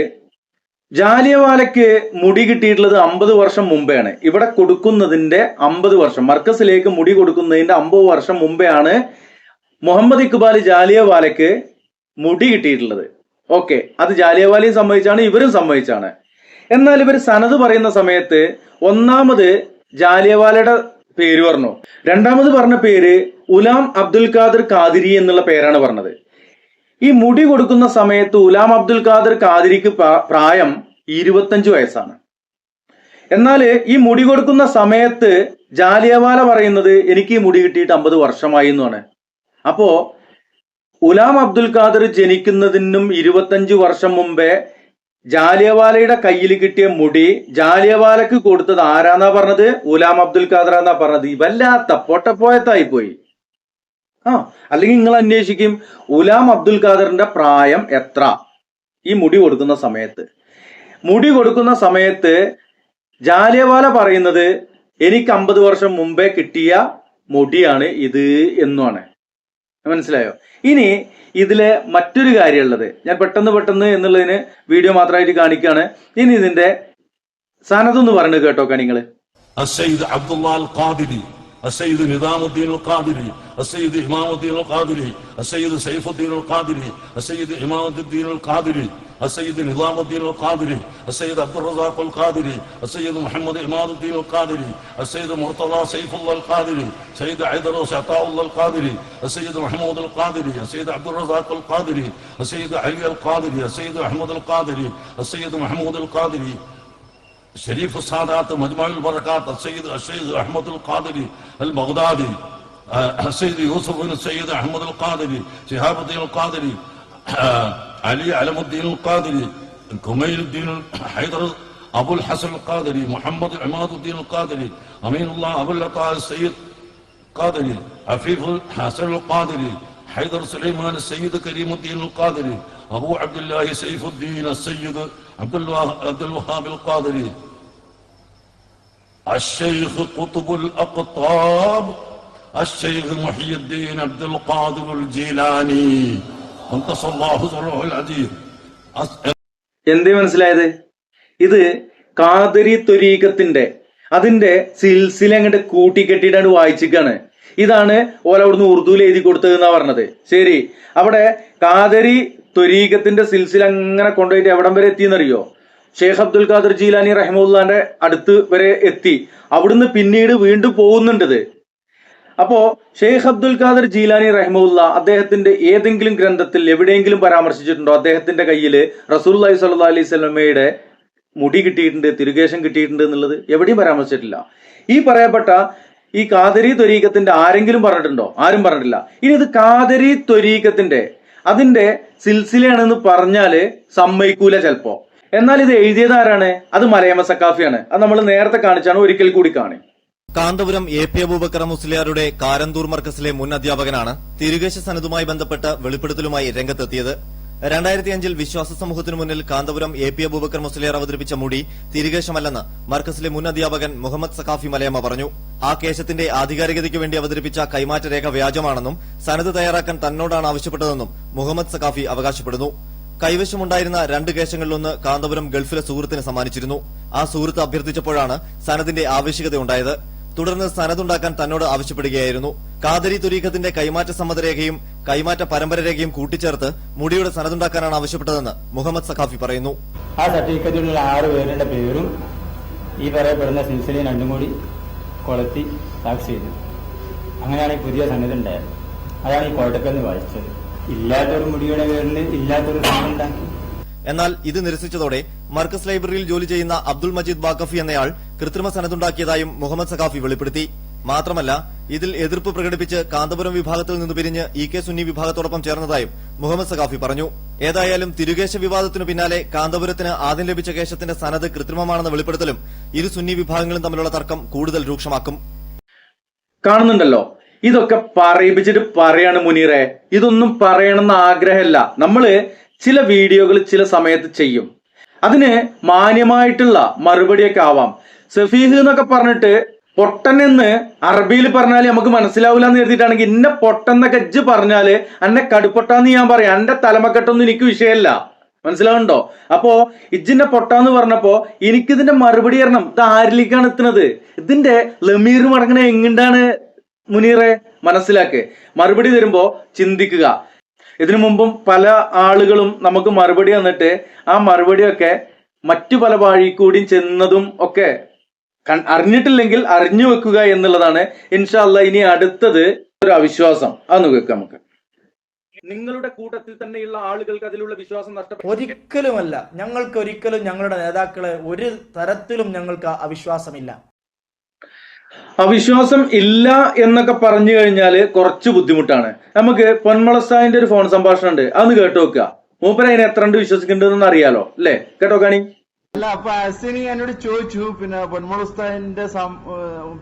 Speaker 2: ജാലിയവാലയ്ക്ക് മുടി കിട്ടിയിട്ടുള്ളത് 50 വർഷം മുമ്പെയാണ്. ഇവിടെ കൊടുക്കുന്നതിന്റെ 50 വർഷം, മർക്കസിലേക്ക് മുടി കൊടുക്കുന്നതിന്റെ 50 വർഷം മുമ്പെയാണ് മുഹമ്മദ് ഇക്ബാൽ ജാലിയവാലയ്ക്ക് മുടി കിട്ടിയിട്ടുള്ളത്. ഓക്കെ, അത് ജാലിയവാലയും സമ്മതിച്ചാണ്, ഇവരും സമ്മതിച്ചാണ്. എന്നാൽ ഇവർ സനദ് പറയുന്ന സമയത്ത് ഒന്നാമത് ജാലിയവാലയുടെ പേര് പറഞ്ഞു, രണ്ടാമത് പറഞ്ഞ പേര് ഗുലാം അബ്ദുൽ ഖാദിർ ഖാദിരി എന്നുള്ള പേരാണ് പറഞ്ഞത്. ഈ മുടി കൊടുക്കുന്ന സമയത്ത് ഗുലാം അബ്ദുൽ ഖാദിർ ഖാദിരിക്ക് പ്രായം 25 വയസ്സാണ്. എന്നാൽ ഈ മുടി കൊടുക്കുന്ന സമയത്ത് ജാലിയവാല പറയുന്നത് എനിക്ക് ഈ മുടി കിട്ടിയിട്ട് 50 വർഷമായി എന്നാണ്. അപ്പോ ഗുലാം അബ്ദുൽ ഖാദിർ ജനിക്കുന്നതിനും 25 വർഷം മുമ്പേ ജാലിയവാലയുടെ കയ്യിൽ കിട്ടിയ മുടി ജാലിയവാലക്ക് കൊടുത്തത് ആരാന്നാ പറഞ്ഞത്? ഗുലാം അബ്ദുൽ ഖാദിർ എന്നാ പറഞ്ഞത്. വല്ലാത്ത പൊട്ടപ്പോയത്തായി പോയി. അല്ലെങ്കിൽ നിങ്ങൾ അന്വേഷിക്കും ഗുലാം അബ്ദുൽ ഖാദിറിന്റെ പ്രായം എത്ര ഈ മുടി കൊടുക്കുന്ന സമയത്ത്. മുടി കൊടുക്കുന്ന സമയത്ത് ജാലിയവാല പറയുന്നത് എനിക്ക് 50 വർഷം മുമ്പേ കിട്ടിയ മുടിയാണ് ഇത് എന്നുമാണ്. മനസ്സിലായോ? ഇനി ഇതിലെ മറ്റൊരു കാര്യമുള്ളത് ഞാൻ പെട്ടെന്ന് എന്നുള്ളതിന് വീഡിയോ മാത്രമായിട്ട് കാണിക്കുകയാണ്. ഇനി ഇതിന്റെ സനദൊന്ന് പറഞ്ഞു കേട്ടോക്കാ നിങ്ങള്.
Speaker 9: السيد نظام الدين القادري، السيد إمام الدين القادري، السيد سيف الدين القادري، السيد إمام الدين القادري السيد نظام الدين القادري، السيد عبد الرزاق القادري، السيد محمد عماد الدين القادري، السيد مرتضى سيف الله القادري، سيد عيدروس عطاء الله القادري، السيد محمود القادري، السيد عبد الرزاق القادري، السيد علي القادري، السيد احمد القادري، السيد محمود القادري، شريف السادات مجمع البركات، السيد احمد القادري البغدادي، السيد يوسف بن السيد احمد القادري، شهاب الدين القادري، علي علم الدين القادري، كميل الدين حيدر ابو الحسن القادري، محمد عماد الدين القادري، امين الله ابو العطاء السيد القادري، عفيف الحسن القادري، حيدر سليمان السيد كريم الدين القادري، ابو عبد الله سيف الدين السيد عبد الوهاب القادري، الشيخ قطب الاقطاب الشيخ محي الدين عبد القادر الجيلاني قدس الله سره العزيز.
Speaker 2: എന്തേ മനസ്സിലായത്? ഇത് ഖാദരി ത്വരീഖത്തിന്റെ അതിന്റെ സിൽസില അങ്ങോട്ട് കൂട്ടിക്കെട്ടിയിട്ടാണ് വായിച്ചിക്കാണ്. ഇതാണ് ഓല അവിടുന്ന് ഉറുദുവിൽ എഴുതി കൊടുത്തത് എന്നാ പറഞ്ഞത്. ശരി, അവിടെ ഖാദരി ത്വരീഖത്തിന്റെ സിൽസില അങ്ങനെ കൊണ്ടുപോയിട്ട് എവിടം വരെ എത്തിയെന്നറിയോ? ഷെയ്ഖ് അബ്ദുൽ ഖാദർ ജീലാനി റഹിമുല്ലാന്റെ അടുത്ത് വരെ എത്തി. അവിടുന്ന് പിന്നീട് വീണ്ടും പോകുന്നുണ്ടത്. അപ്പോ ഷെയ്ഖ് അബ്ദുൽ ഖാദർ ജീലാനി റഹിമുല്ല അദ്ദേഹത്തിന്റെ ഏതെങ്കിലും ഗ്രന്ഥത്തിൽ എവിടെയെങ്കിലും പരാമർശിച്ചിട്ടുണ്ടോ അദ്ദേഹത്തിന്റെ കയ്യിൽ റസൂലുള്ളാഹി സ്വല്ലല്ലാഹി അലൈഹി വസല്ലമയുടെ മുടി കിട്ടിയിട്ടുണ്ട്, തിരുകേശം കിട്ടിയിട്ടുണ്ട് എന്നുള്ളത് എവിടെയും പരാമർശിച്ചിട്ടില്ല. ഈ പറയപ്പെട്ട ഈ ഖാദരി ത്വരീഖത്തിന്റെ ആരെങ്കിലും പറഞ്ഞിട്ടുണ്ടോ? ആരും പറഞ്ഞിട്ടില്ല. ഇനി ഇത് ഖാദരി ത്വരീഖത്തിന്റെ അതിന്റെ സിൽസിലയാണെന്ന് പറഞ്ഞാല് സമ്മതിക്കൂല ചിലപ്പോ. എന്നാൽ ഇത് എഴുതിയത് ആരാണ്? അത് മലയമ സക്കാഫിയാണ്. അത് നമ്മൾ നേരത്തെ കാണിച്ചാണ്, ഒരിക്കൽ കൂടി കാണി.
Speaker 10: കാന്തപുരം എ പി അബൂബക്കർ മുസ്ലിയാരുടെ കാരന്തൂർ മർക്കസിലെ മുൻ അധ്യാപകനാണ് തിരുകേശ സനദുമായി ബന്ധപ്പെട്ട് വെളിപ്പെടുത്തലുമായി രംഗത്തെത്തിയത്. 2005 വിശ്വാസ സമൂഹത്തിനു മുന്നിൽ കാന്തപുരം എ പി അബൂബക്കർ മുസ്ലിയാർ അവതരിപ്പിച്ച മുടി തിരുകേശമല്ലെന്ന് മർക്കസിലെ മുൻ അധ്യാപകൻ മുഹമ്മദ് സഖാഫി മലയമ്മ പറഞ്ഞു. ആ കേശത്തിന്റെ ആധികാരികതയ്ക്ക് വേണ്ടി അവതരിപ്പിച്ച കൈമാറ്റ രേഖ വ്യാജമാണെന്നും സനദ് തയ്യാറാക്കാൻ തന്നോടാണ് ആവശ്യപ്പെട്ടതെന്നും മുഹമ്മദ് സഖാഫി അവകാശപ്പെടുന്നു. കൈവശമുണ്ടായിരുന്ന 2 കേശങ്ങളിലൊന്ന് കാന്തപുരം ഗൾഫിലെ സുഹൃത്തിന് സമ്മാനിച്ചിരുന്നു. ആ സുഹൃത്ത് അഭ്യർത്ഥിച്ചപ്പോഴാണ് സനദിന്റെ ആവശ്യകതയുണ്ടായത്. തുടർന്ന് സനദുണ്ടാക്കാൻ തന്നോട് ആവശ്യപ്പെടുകയായിരുന്നു. ഖാദരി ത്വരീഖത്തിന്റെ കൈമാറ്റ സമ്മതരേഖയും കൈമാറ്റ പരമ്പര രേഖയും കൂട്ടിച്ചേർത്ത് മുടിയുടെ സനദുണ്ടാക്കാനാണ് ആവശ്യപ്പെട്ടതെന്ന് മുഹമ്മദ് സഖാഫി പറയുന്നു.
Speaker 11: ആ സർട്ടിഫിക്കറ്റിലുള്ള 6 പേരുടെ പേരും ഈ പറയപ്പെടുന്ന സിൽസിലയും രണ്ടും കൂടി കൊളത്തി സാക്ഷി ചെയ്തു. അങ്ങനെയാണ് ഈ പുതിയ സന്നദ്ധ ഉണ്ടായത്. അതാണ് ഈ കോട്ടക്കൽ വായിച്ചത്. ഇല്ലാത്തൊരു മുടിയുടെ പേരിൽ ഇല്ലാത്തൊരു സന്നദ്ധ ഉണ്ടാക്കി.
Speaker 10: എന്നാൽ ഇത് നിരസിച്ചതോടെ മർക്കസ് ലൈബ്രറിയിൽ ജോലി ചെയ്യുന്ന അബ്ദുൾ മജീദ് ബാക്കഫി എന്നയാൾ കൃത്രിമ സനദുണ്ടാക്കിയതായും മുഹമ്മദ് സഖാഫി വെളിപ്പെടുത്തി. മാത്രമല്ല ഇതിൽ എതിർപ്പ് പ്രകടിപ്പിച്ച് കാന്തപുരം വിഭാഗത്തിൽ നിന്ന് പിരിഞ്ഞ് ഇ കെ സുന്നി വിഭാഗത്തോടൊപ്പം ചേർന്നതായും മുഹമ്മദ് സഖാഫി പറഞ്ഞു. ഏതായാലും തിരുകേശ വിവാദത്തിനു പിന്നാലെ കാന്തപുരത്തിന് ആദ്യം ലഭിച്ച കേശത്തിന്റെ സനദ് കൃത്രിമമാണെന്ന വെളിപ്പെടുത്തലും ഇരു സുന്നി വിഭാഗങ്ങളും തമ്മിലുള്ള തർക്കം കൂടുതൽ രൂക്ഷമാക്കും.
Speaker 2: കാണുന്നുണ്ടല്ലോ, ഇതൊക്കെ പറയിപ്പിച്ചിട്ട് പറയാണ് മുനീറെ. ഇതൊന്നും പറയണമെന്ന് ആഗ്രഹമല്ല. നമ്മള് ചില വീഡിയോകൾ ചില സമയത്ത് ചെയ്യും. അതിന് മാന്യമായിട്ടുള്ള മറുപടിയൊക്കെ ആവാം. സഫീഹ് എന്നൊക്കെ പറഞ്ഞിട്ട് പൊട്ടനെന്ന് അറബിയിൽ പറഞ്ഞാൽ നമുക്ക് മനസ്സിലാവില്ല എന്ന് കരുതിയിട്ടാണെങ്കിൽ ഇന്ന പൊട്ടെന്നൊക്കെ ഇജ്ജ് പറഞ്ഞാല് എന്നെ കടുപ്പൊട്ടാന്ന് ഞാൻ പറയാം. എന്റെ തലമക്കെട്ടൊന്നും എനിക്ക് വിഷയമല്ല. മനസ്സിലാവുന്നുണ്ടോ? അപ്പോ ഇജ്ജിന്റെ പൊട്ടാന്ന് പറഞ്ഞപ്പോ എനിക്കിതിന്റെ മറുപടി തരണം. ഇത് ആരിലേക്കാണ് എത്തുന്നത്? ഇതിന്റെ ലമീർ മടങ്ങണ എങ്ങണ്ടാണ് മുനീറെ? മനസ്സിലാക്ക്. മറുപടി തരുമ്പോ ചിന്തിക്കുക. ഇതിനു മുമ്പും പല ആളുകളും നമുക്ക് മറുപടി തന്നിട്ട് ആ മറുപടിയൊക്കെ മറ്റു പല വഴി കൂടി ചെന്നതും ഒക്കെ അറിഞ്ഞിട്ടില്ലെങ്കിൽ അറിഞ്ഞു വെക്കുക എന്നുള്ളതാണ്. ഇൻഷാ അല്ലാഹ് ഇനി അടുത്തത് ഒരു അവിശ്വാസം. അതൊന്ന് വെക്കാം നമുക്ക്. നിങ്ങളുടെ കൂട്ടത്തിൽ തന്നെയുള്ള ആളുകൾക്ക് അതിലുള്ള വിശ്വാസം നഷ്ടപ്പെട്ടു?
Speaker 1: ഒരിക്കലുമല്ല. ഞങ്ങൾക്ക് ഒരിക്കലും ഞങ്ങളുടെ നേതാക്കളെ ഒരു തരത്തിലും ഞങ്ങൾക്ക് അവിശ്വാസമില്ല.
Speaker 2: അവിശ്വാസം ഇല്ല എന്നൊക്കെ പറഞ്ഞു കഴിഞ്ഞാല് കുറച്ച് ബുദ്ധിമുട്ടാണ്. നമുക്ക് പൊന്മളസ്ഥാനിന്റെ ഒരു ഫോൺ സംഭാഷണം ഉണ്ട്, അതൊന്ന് കേട്ടു നോക്കുക. മൂപ്പര് അതിനെ എത്ര കണ്ട് വിശ്വസിക്കേണ്ടതെന്ന് അറിയാലോ അല്ലെ? കേട്ടോക്കാണി.
Speaker 12: അല്ല, അപ്പൊ അസിനി എന്നോട് ചോദിച്ചു, പിന്നെ പൊന്മുളസ്ഥാനിന്റെ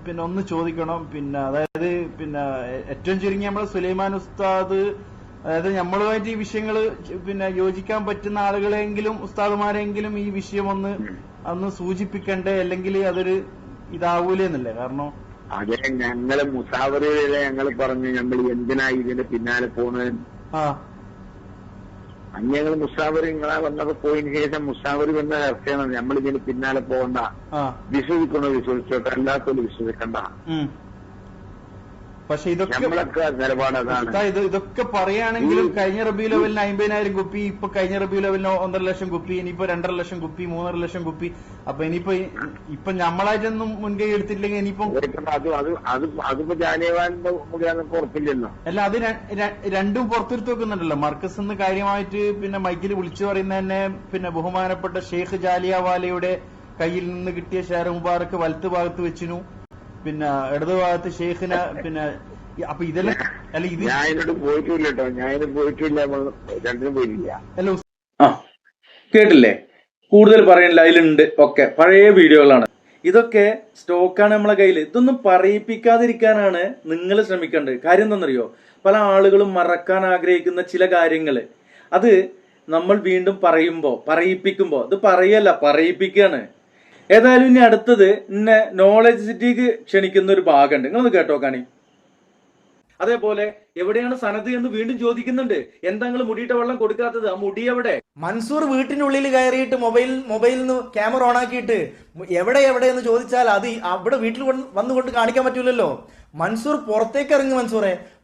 Speaker 12: പിന്നെ ഒന്ന് ചോദിക്കണം. പിന്നെ അതായത് പിന്നെ ഏറ്റവും ചുരുങ്ങി നമ്മള് സുലൈമാൻ ഉസ്താദ്, അതായത് നമ്മളുമായിട്ട് ഈ വിഷയങ്ങൾ പിന്നെ യോജിക്കാൻ പറ്റുന്ന ആളുകളെങ്കിലും ഉസ്താദുമാരെങ്കിലും ഈ വിഷയം ഒന്ന് സൂചിപ്പിക്കണ്ടേ, അല്ലെങ്കിൽ അതൊരു ഇതാവൂലെന്നല്ലേ? കാരണം
Speaker 8: അതെ, ഞങ്ങള് മുസാവറയിലെ ഞങ്ങൾ പറഞ്ഞു നമ്മൾ എന്തിനാ ഇതിന്റെ പിന്നാലെ പോണത്. ഞങ്ങൾ മുസാവർ നിങ്ങളെ വന്നപ്പോ പോയതിനു ശേഷം മുസാവർ വന്ന ചർച്ചയാണ്. നമ്മൾ ഇതിന് പിന്നാലെ പോകണ്ട, വിശ്വസിക്കണോ വിശ്വസിച്ചോട്ടെ, അല്ലാത്തൊരു വിശ്വസിക്കണ്ട.
Speaker 12: പക്ഷെ ഇതൊക്കെ
Speaker 8: നമ്മളൊക്കെ നിലപാട് അതാണ്.
Speaker 12: ഇതൊക്കെ പറയുകയാണെങ്കിലും കഴിഞ്ഞ റബീഉൽ അവലിന് 50,000 കുപ്പി, ഇപ്പൊ കഴിഞ്ഞ റബീഉൽ അവലിന് 1.5 ലക്ഷം കുപ്പി, ഇനിയിപ്പോ 2.5 ലക്ഷം കുപ്പി, 3.5 ലക്ഷം കുപ്പി. അപ്പൊ ഇനിയിപ്പോ നമ്മളായിട്ടൊന്നും മുൻകൈ എടുത്തില്ലെങ്കിൽ ഇനിയിപ്പം
Speaker 8: അതിപ്പോ ജാലിയവാലിന്റെ മുഖേനൊക്കെ ഉറപ്പില്ലല്ലോ.
Speaker 12: അല്ല, അത് രണ്ടും പുറത്തെടുത്ത് വെക്കുന്നുണ്ടല്ലോ. മർക്കസ് എന്ന് കാര്യമായിട്ട് പിന്നെ മൈക്കിൽ വിളിച്ചു പറയുന്ന തന്നെ പിന്നെ ബഹുമാനപ്പെട്ട ഷെയ്ഖ് ജാലിയവാലയുടെ കയ്യിൽ നിന്ന് കിട്ടിയ ഷെയർ മുബാറക്ക് വലത്ത് ഭാഗത്ത് വെച്ചിനു, പിന്നെ ഇടത് ഭാഗത്ത് ഷെയ്ഖിന്. പിന്നെ അപ്പൊ ഇതെല്ലാം അല്ല, ഇത്
Speaker 8: ഞാൻ പോയിട്ടില്ല കേട്ടോ, ഞാൻ പോയിട്ടില്ല, രണ്ടിനും പോയിട്ടില്ല.
Speaker 12: അല്ല
Speaker 2: ആ കേട്ടില്ലേ, കൂടുതൽ പറയണില്ല, അതിലുണ്ട് ഒക്കെ പഴയ വീഡിയോകളാണ്. ഇതൊക്കെ സ്റ്റോക്കാണ് നമ്മളെ കയ്യിൽ. ഇതൊന്നും പറയിപ്പിക്കാതിരിക്കാനാണ് നിങ്ങൾ ശ്രമിക്കേണ്ടത്. കാര്യം എന്താണെന്നറിയോ, പല ആളുകളും മറക്കാൻ ആഗ്രഹിക്കുന്ന ചില കാര്യങ്ങൾ അത് നമ്മൾ വീണ്ടും പറയിപ്പിക്കുമ്പോൾ ഇത് പറയല്ല, പറയിപ്പിക്കുകയാണ്. ഏതായാലും ഇനി അടുത്തത് എന്നെ നോളജ് സിറ്റിക്ക് ക്ഷണിക്കുന്ന ഒരു ഭാഗമുണ്ട്, നിങ്ങളൊന്ന് കേട്ടോ കാണി. അതേപോലെ എവിടെയാണ് സനത് എന്ന് വീണ്ടും ചോദിക്കുന്നുണ്ട്. എന്താ നിങ്ങൾ മുടിയിട്ട വെള്ളം കൊടുക്കാത്തത്? ആ മുടി എവിടെ?
Speaker 1: മൻസൂർ വീട്ടിനുള്ളിൽ കയറിയിട്ട് മൊബൈലിൽ നിന്ന് ക്യാമറ ഓൺ ആക്കിയിട്ട് എവിടെ എന്ന് ചോദിച്ചാൽ അത് അവിടെ വീട്ടിൽ വന്നുകൊണ്ട് കാണിക്കാൻ പറ്റൂലല്ലോ. മൻസൂർ പുറത്തേക്ക് ഇറങ്ങി.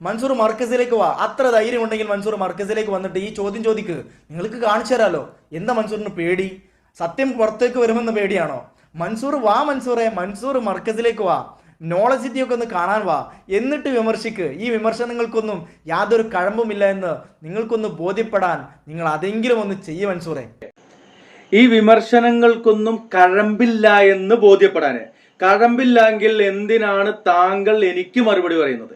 Speaker 1: മൻസൂർ മർക്കസിലേക്ക് വാ. അത്ര ധൈര്യം ഉണ്ടെങ്കിൽ മൻസൂർ മർക്കസിലേക്ക് വന്നിട്ട് ഈ ചോദ്യം ചോദിക്ക്, നിങ്ങൾക്ക് കാണിച്ചു തരാലോ. എന്താ മൻസൂറിന് പേടി? സത്യം പുറത്തേക്ക് വരുമെന്ന് പേടിയാണോ? മൻസൂർ വാ, മൻസൂർ മർക്കസിലേക്ക് വാ, നോളജ് സിറ്റിയൊക്കെ ഒന്ന് കാണാൻ വാ, എന്നിട്ട് വിമർശിക്ക്. ഈ വിമർശനങ്ങൾക്കൊന്നും യാതൊരു കഴമ്പുമില്ല എന്ന് നിങ്ങൾക്കൊന്ന് ബോധ്യപ്പെടാൻ നിങ്ങൾ അതെങ്കിലും ഒന്ന് ചെയ്യ മൻസൂറെ.
Speaker 2: ഈ വിമർശനങ്ങൾക്കൊന്നും കഴമ്പില്ല എന്ന് ബോധ്യപ്പെടാന്. കഴമ്പില്ലെങ്കിൽ എന്തിനാണ് താങ്കൾ എനിക്ക് മറുപടി പറയുന്നത്?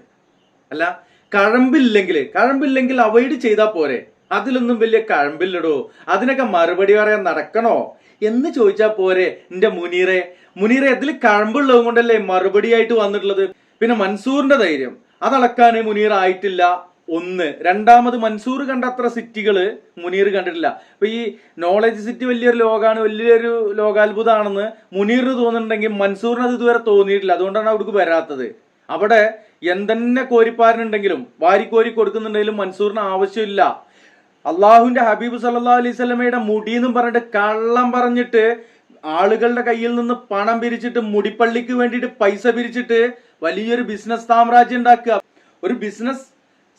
Speaker 2: അല്ല, കഴമ്പില്ലെങ്കിൽ അവോയ്ഡ് ചെയ്താൽ പോരെ. അതിലൊന്നും വലിയ കഴമ്പില്ലടോ, അതിനൊക്കെ മറുപടി പറയാൻ നടക്കണോ എന്ന് ചോദിച്ചാൽ പോരെ. എന്റെ മുനീറെ അതിൽ കഴമ്പുള്ളത് കൊണ്ടല്ലേ മറുപടി ആയിട്ട് വന്നിട്ടുള്ളത്. പിന്നെ മൻസൂറിന്റെ ധൈര്യം അതളക്കാൻ മുനീർ ആയിട്ടില്ല. ഒന്ന്, രണ്ടാമത് മൻസൂർ കണ്ട അത്ര സിറ്റികള് മുനീർ കണ്ടിട്ടില്ല. അപ്പൊ ഈ നോളജ് സിറ്റി വലിയൊരു ലോകമാണ്, വലിയൊരു ലോകാത്ഭുതമാണെന്ന് മുനീറിന് തോന്നുന്നുണ്ടെങ്കിൽ മൻസൂറിന് അത് ഇതുവരെ തോന്നിയിട്ടില്ല. അതുകൊണ്ടാണ് അവിടേക്ക് വരാത്തത്. അവിടെ എന്തെന്നെ കോരിപ്പാരനുണ്ടെങ്കിലും വാരിക്കോരി കൊടുക്കുന്നുണ്ടെങ്കിലും മൻസൂറിന് ആവശ്യമില്ല. അള്ളാഹുവിന്റെ ഹബീബ് സല്ലല്ലാഹു അലൈഹി വസല്ലമയുടെ മുടി എന്നും പറഞ്ഞിട്ട് കള്ളം പറഞ്ഞിട്ട് ആളുകളുടെ കയ്യിൽ നിന്ന് പണം പിരിച്ചിട്ട് മുടിപ്പള്ളിക്ക് വേണ്ടിയിട്ട് പൈസ പിരിച്ചിട്ട് വലിയൊരു ബിസിനസ് സാമ്രാജ്യം ഉണ്ടാക്കുക, ഒരു ബിസിനസ്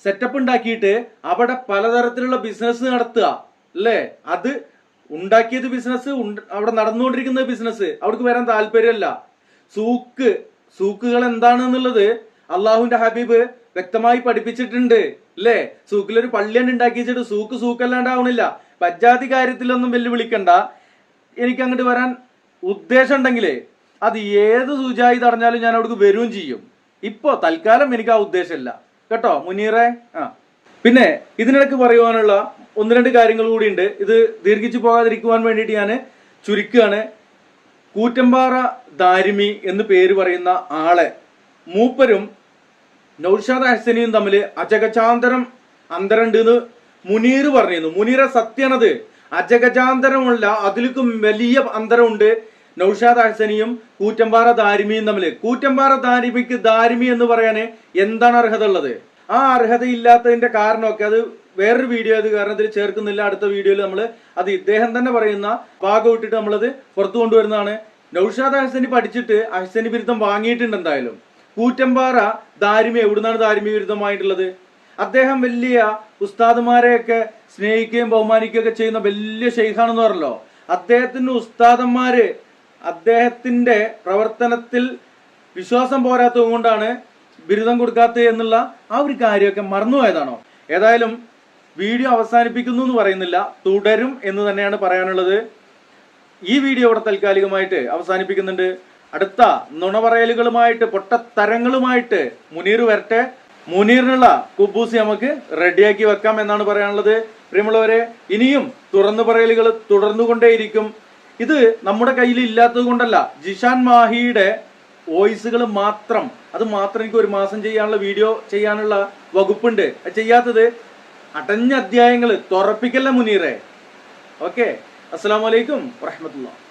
Speaker 2: സെറ്റപ്പ് ഉണ്ടാക്കിയിട്ട് അവിടെ പലതരത്തിലുള്ള ബിസിനസ് നടത്തുക അല്ലേ. അത് ഉണ്ടാക്കിയത് ബിസിനസ്, അവിടെ നടന്നുകൊണ്ടിരിക്കുന്ന ബിസിനസ്. അവിടേക്ക് വരാൻ താല്പര്യമല്ല. സൂക്കുകൾ എന്താണെന്നുള്ളത് അള്ളാഹുവിന്റെ ഹബീബ് വ്യക്തമായി പഠിപ്പിച്ചിട്ടുണ്ട് അല്ലേ. സൂക്കിലൊരു പള്ളിയാണ് ഉണ്ടാക്കി വെച്ചിട്ട് സൂക്കല്ലാണ്ടാവണില്ല. പഞ്ചായത്ത് കാര്യത്തിലൊന്നും വെല്ലുവിളിക്കണ്ട. എനിക്ക് അങ്ങോട്ട് വരാൻ ഉദ്ദേശം ഉണ്ടെങ്കിലേ അത് ഏത് സുജായി തടഞ്ഞാലും ഞാൻ അവിടേക്ക് വരികയും ചെയ്യും. ഇപ്പോ തൽക്കാലം എനിക്ക് ആ ഉദ്ദേശമില്ല കേട്ടോ മുനീറെ. പിന്നെ ഇതിനിടയ്ക്ക് പറയുവാനുള്ള 1-2 കാര്യങ്ങൾ കൂടി ഉണ്ട്. ഇത് ദീർഘിച്ചു പോകാതിരിക്കുവാൻ വേണ്ടിയിട്ട് ഞാൻ ചുരുക്കുകയാണ്. കൂറ്റമ്പാറ ദാരിമി എന്ന് പേര് പറയുന്ന ആളെ മൂപ്പരും നൗഷാദ് ഹസനിയും തമ്മിൽ അജഗജാന്തരം അന്തരണ്ട് എന്ന് മുനീർ പറഞ്ഞിരുന്നു. മുനീറെ സത്യാണത്. അജഗജാന്തരമുള്ള അതിലേക്കും വലിയ അന്തരമുണ്ട് നൗഷാദ് ഹസനിയും കൂറ്റമ്പാറ ദാരിമിയും തമ്മിൽ. കൂറ്റമ്പാറ ദാരിമിക്ക് ദാരിമി എന്ന് പറയാന് എന്താണ് അർഹത ഉള്ളത്? ആ അർഹത ഇല്ലാത്തതിന്റെ കാരണമൊക്കെ അത് വേറൊരു വീഡിയോ അത് കാരണത്തിൽ ചേർക്കുന്നില്ല. അടുത്ത വീഡിയോയിൽ നമ്മൾ അത് ഇദ്ദേഹം തന്നെ പറയുന്ന ഭാഗം ഇട്ടിട്ട് നമ്മളത് പുറത്തു കൊണ്ടുവരുന്നതാണ്. നൗഷാദ് ഹസനി പഠിച്ചിട്ട് ഹസനി ബിരുദം വാങ്ങിയിട്ടുണ്ട്. എന്തായാലും കൂറ്റമ്പാറ ദാരിമി എവിടുന്നാണ് ദാരിമി ബിരുദമായിട്ടുള്ളത്? അദ്ദേഹം വലിയ ഉസ്താദുമാരെയൊക്കെ സ്നേഹിക്കുകയും ബഹുമാനിക്കുകയൊക്കെ ചെയ്യുന്ന വലിയ ഷെയ്ഖാണെന്ന് പറഞ്ഞല്ലോ. അദ്ദേഹത്തിന്റെ ഉസ്താദന്മാര് അദ്ദേഹത്തിന്റെ പ്രവർത്തനത്തിൽ വിശ്വാസം പോരാത്തത് കൊണ്ടാണ് ബിരുദം കൊടുക്കാത്തത് എന്നുള്ള ആ ഒരു കാര്യമൊക്കെ മറന്നുപോയതാണോ? ഏതായാലും വീഡിയോ അവസാനിപ്പിക്കുന്നു എന്ന് പറയുന്നില്ല, തുടരും എന്ന് തന്നെയാണ് പറയാനുള്ളത്. ഈ വീഡിയോ ഇവിടെ താൽക്കാലികമായിട്ട് അവസാനിപ്പിക്കുന്നുണ്ട്. അടുത്ത നുണപറയലുകളുമായിട്ട് പൊട്ടത്തരങ്ങളുമായിട്ട് മുനീർ വരട്ടെ. മുനീറിനുള്ള കുബൂസ് നമുക്ക് റെഡിയാക്കി വെക്കാം എന്നാണ് പറയാനുള്ളത്. പ്രിയമുള്ളവരെ, ഇനിയും തുറന്നു പറയലുകൾ തുടർന്നുകൊണ്ടേയിരിക്കും. ഇത് നമ്മുടെ കയ്യിൽ ഇല്ലാത്തത് കൊണ്ടല്ല, ജിഷാൻ മാഹിയുടെ വോയിസുകൾ മാത്രം, അത് മാത്രം എനിക്ക് 1 മാസം ചെയ്യാനുള്ള വീഡിയോ ചെയ്യാനുള്ള വകുപ്പുണ്ട്. ചെയ്യാത്തത് അടഞ്ഞ അധ്യായങ്ങൾ തുറപ്പിക്കല്ല മുനീറെ. ഓക്കെ, അസ്സലാമു അലൈക്കും വറഹ്മത്തുള്ളാഹി.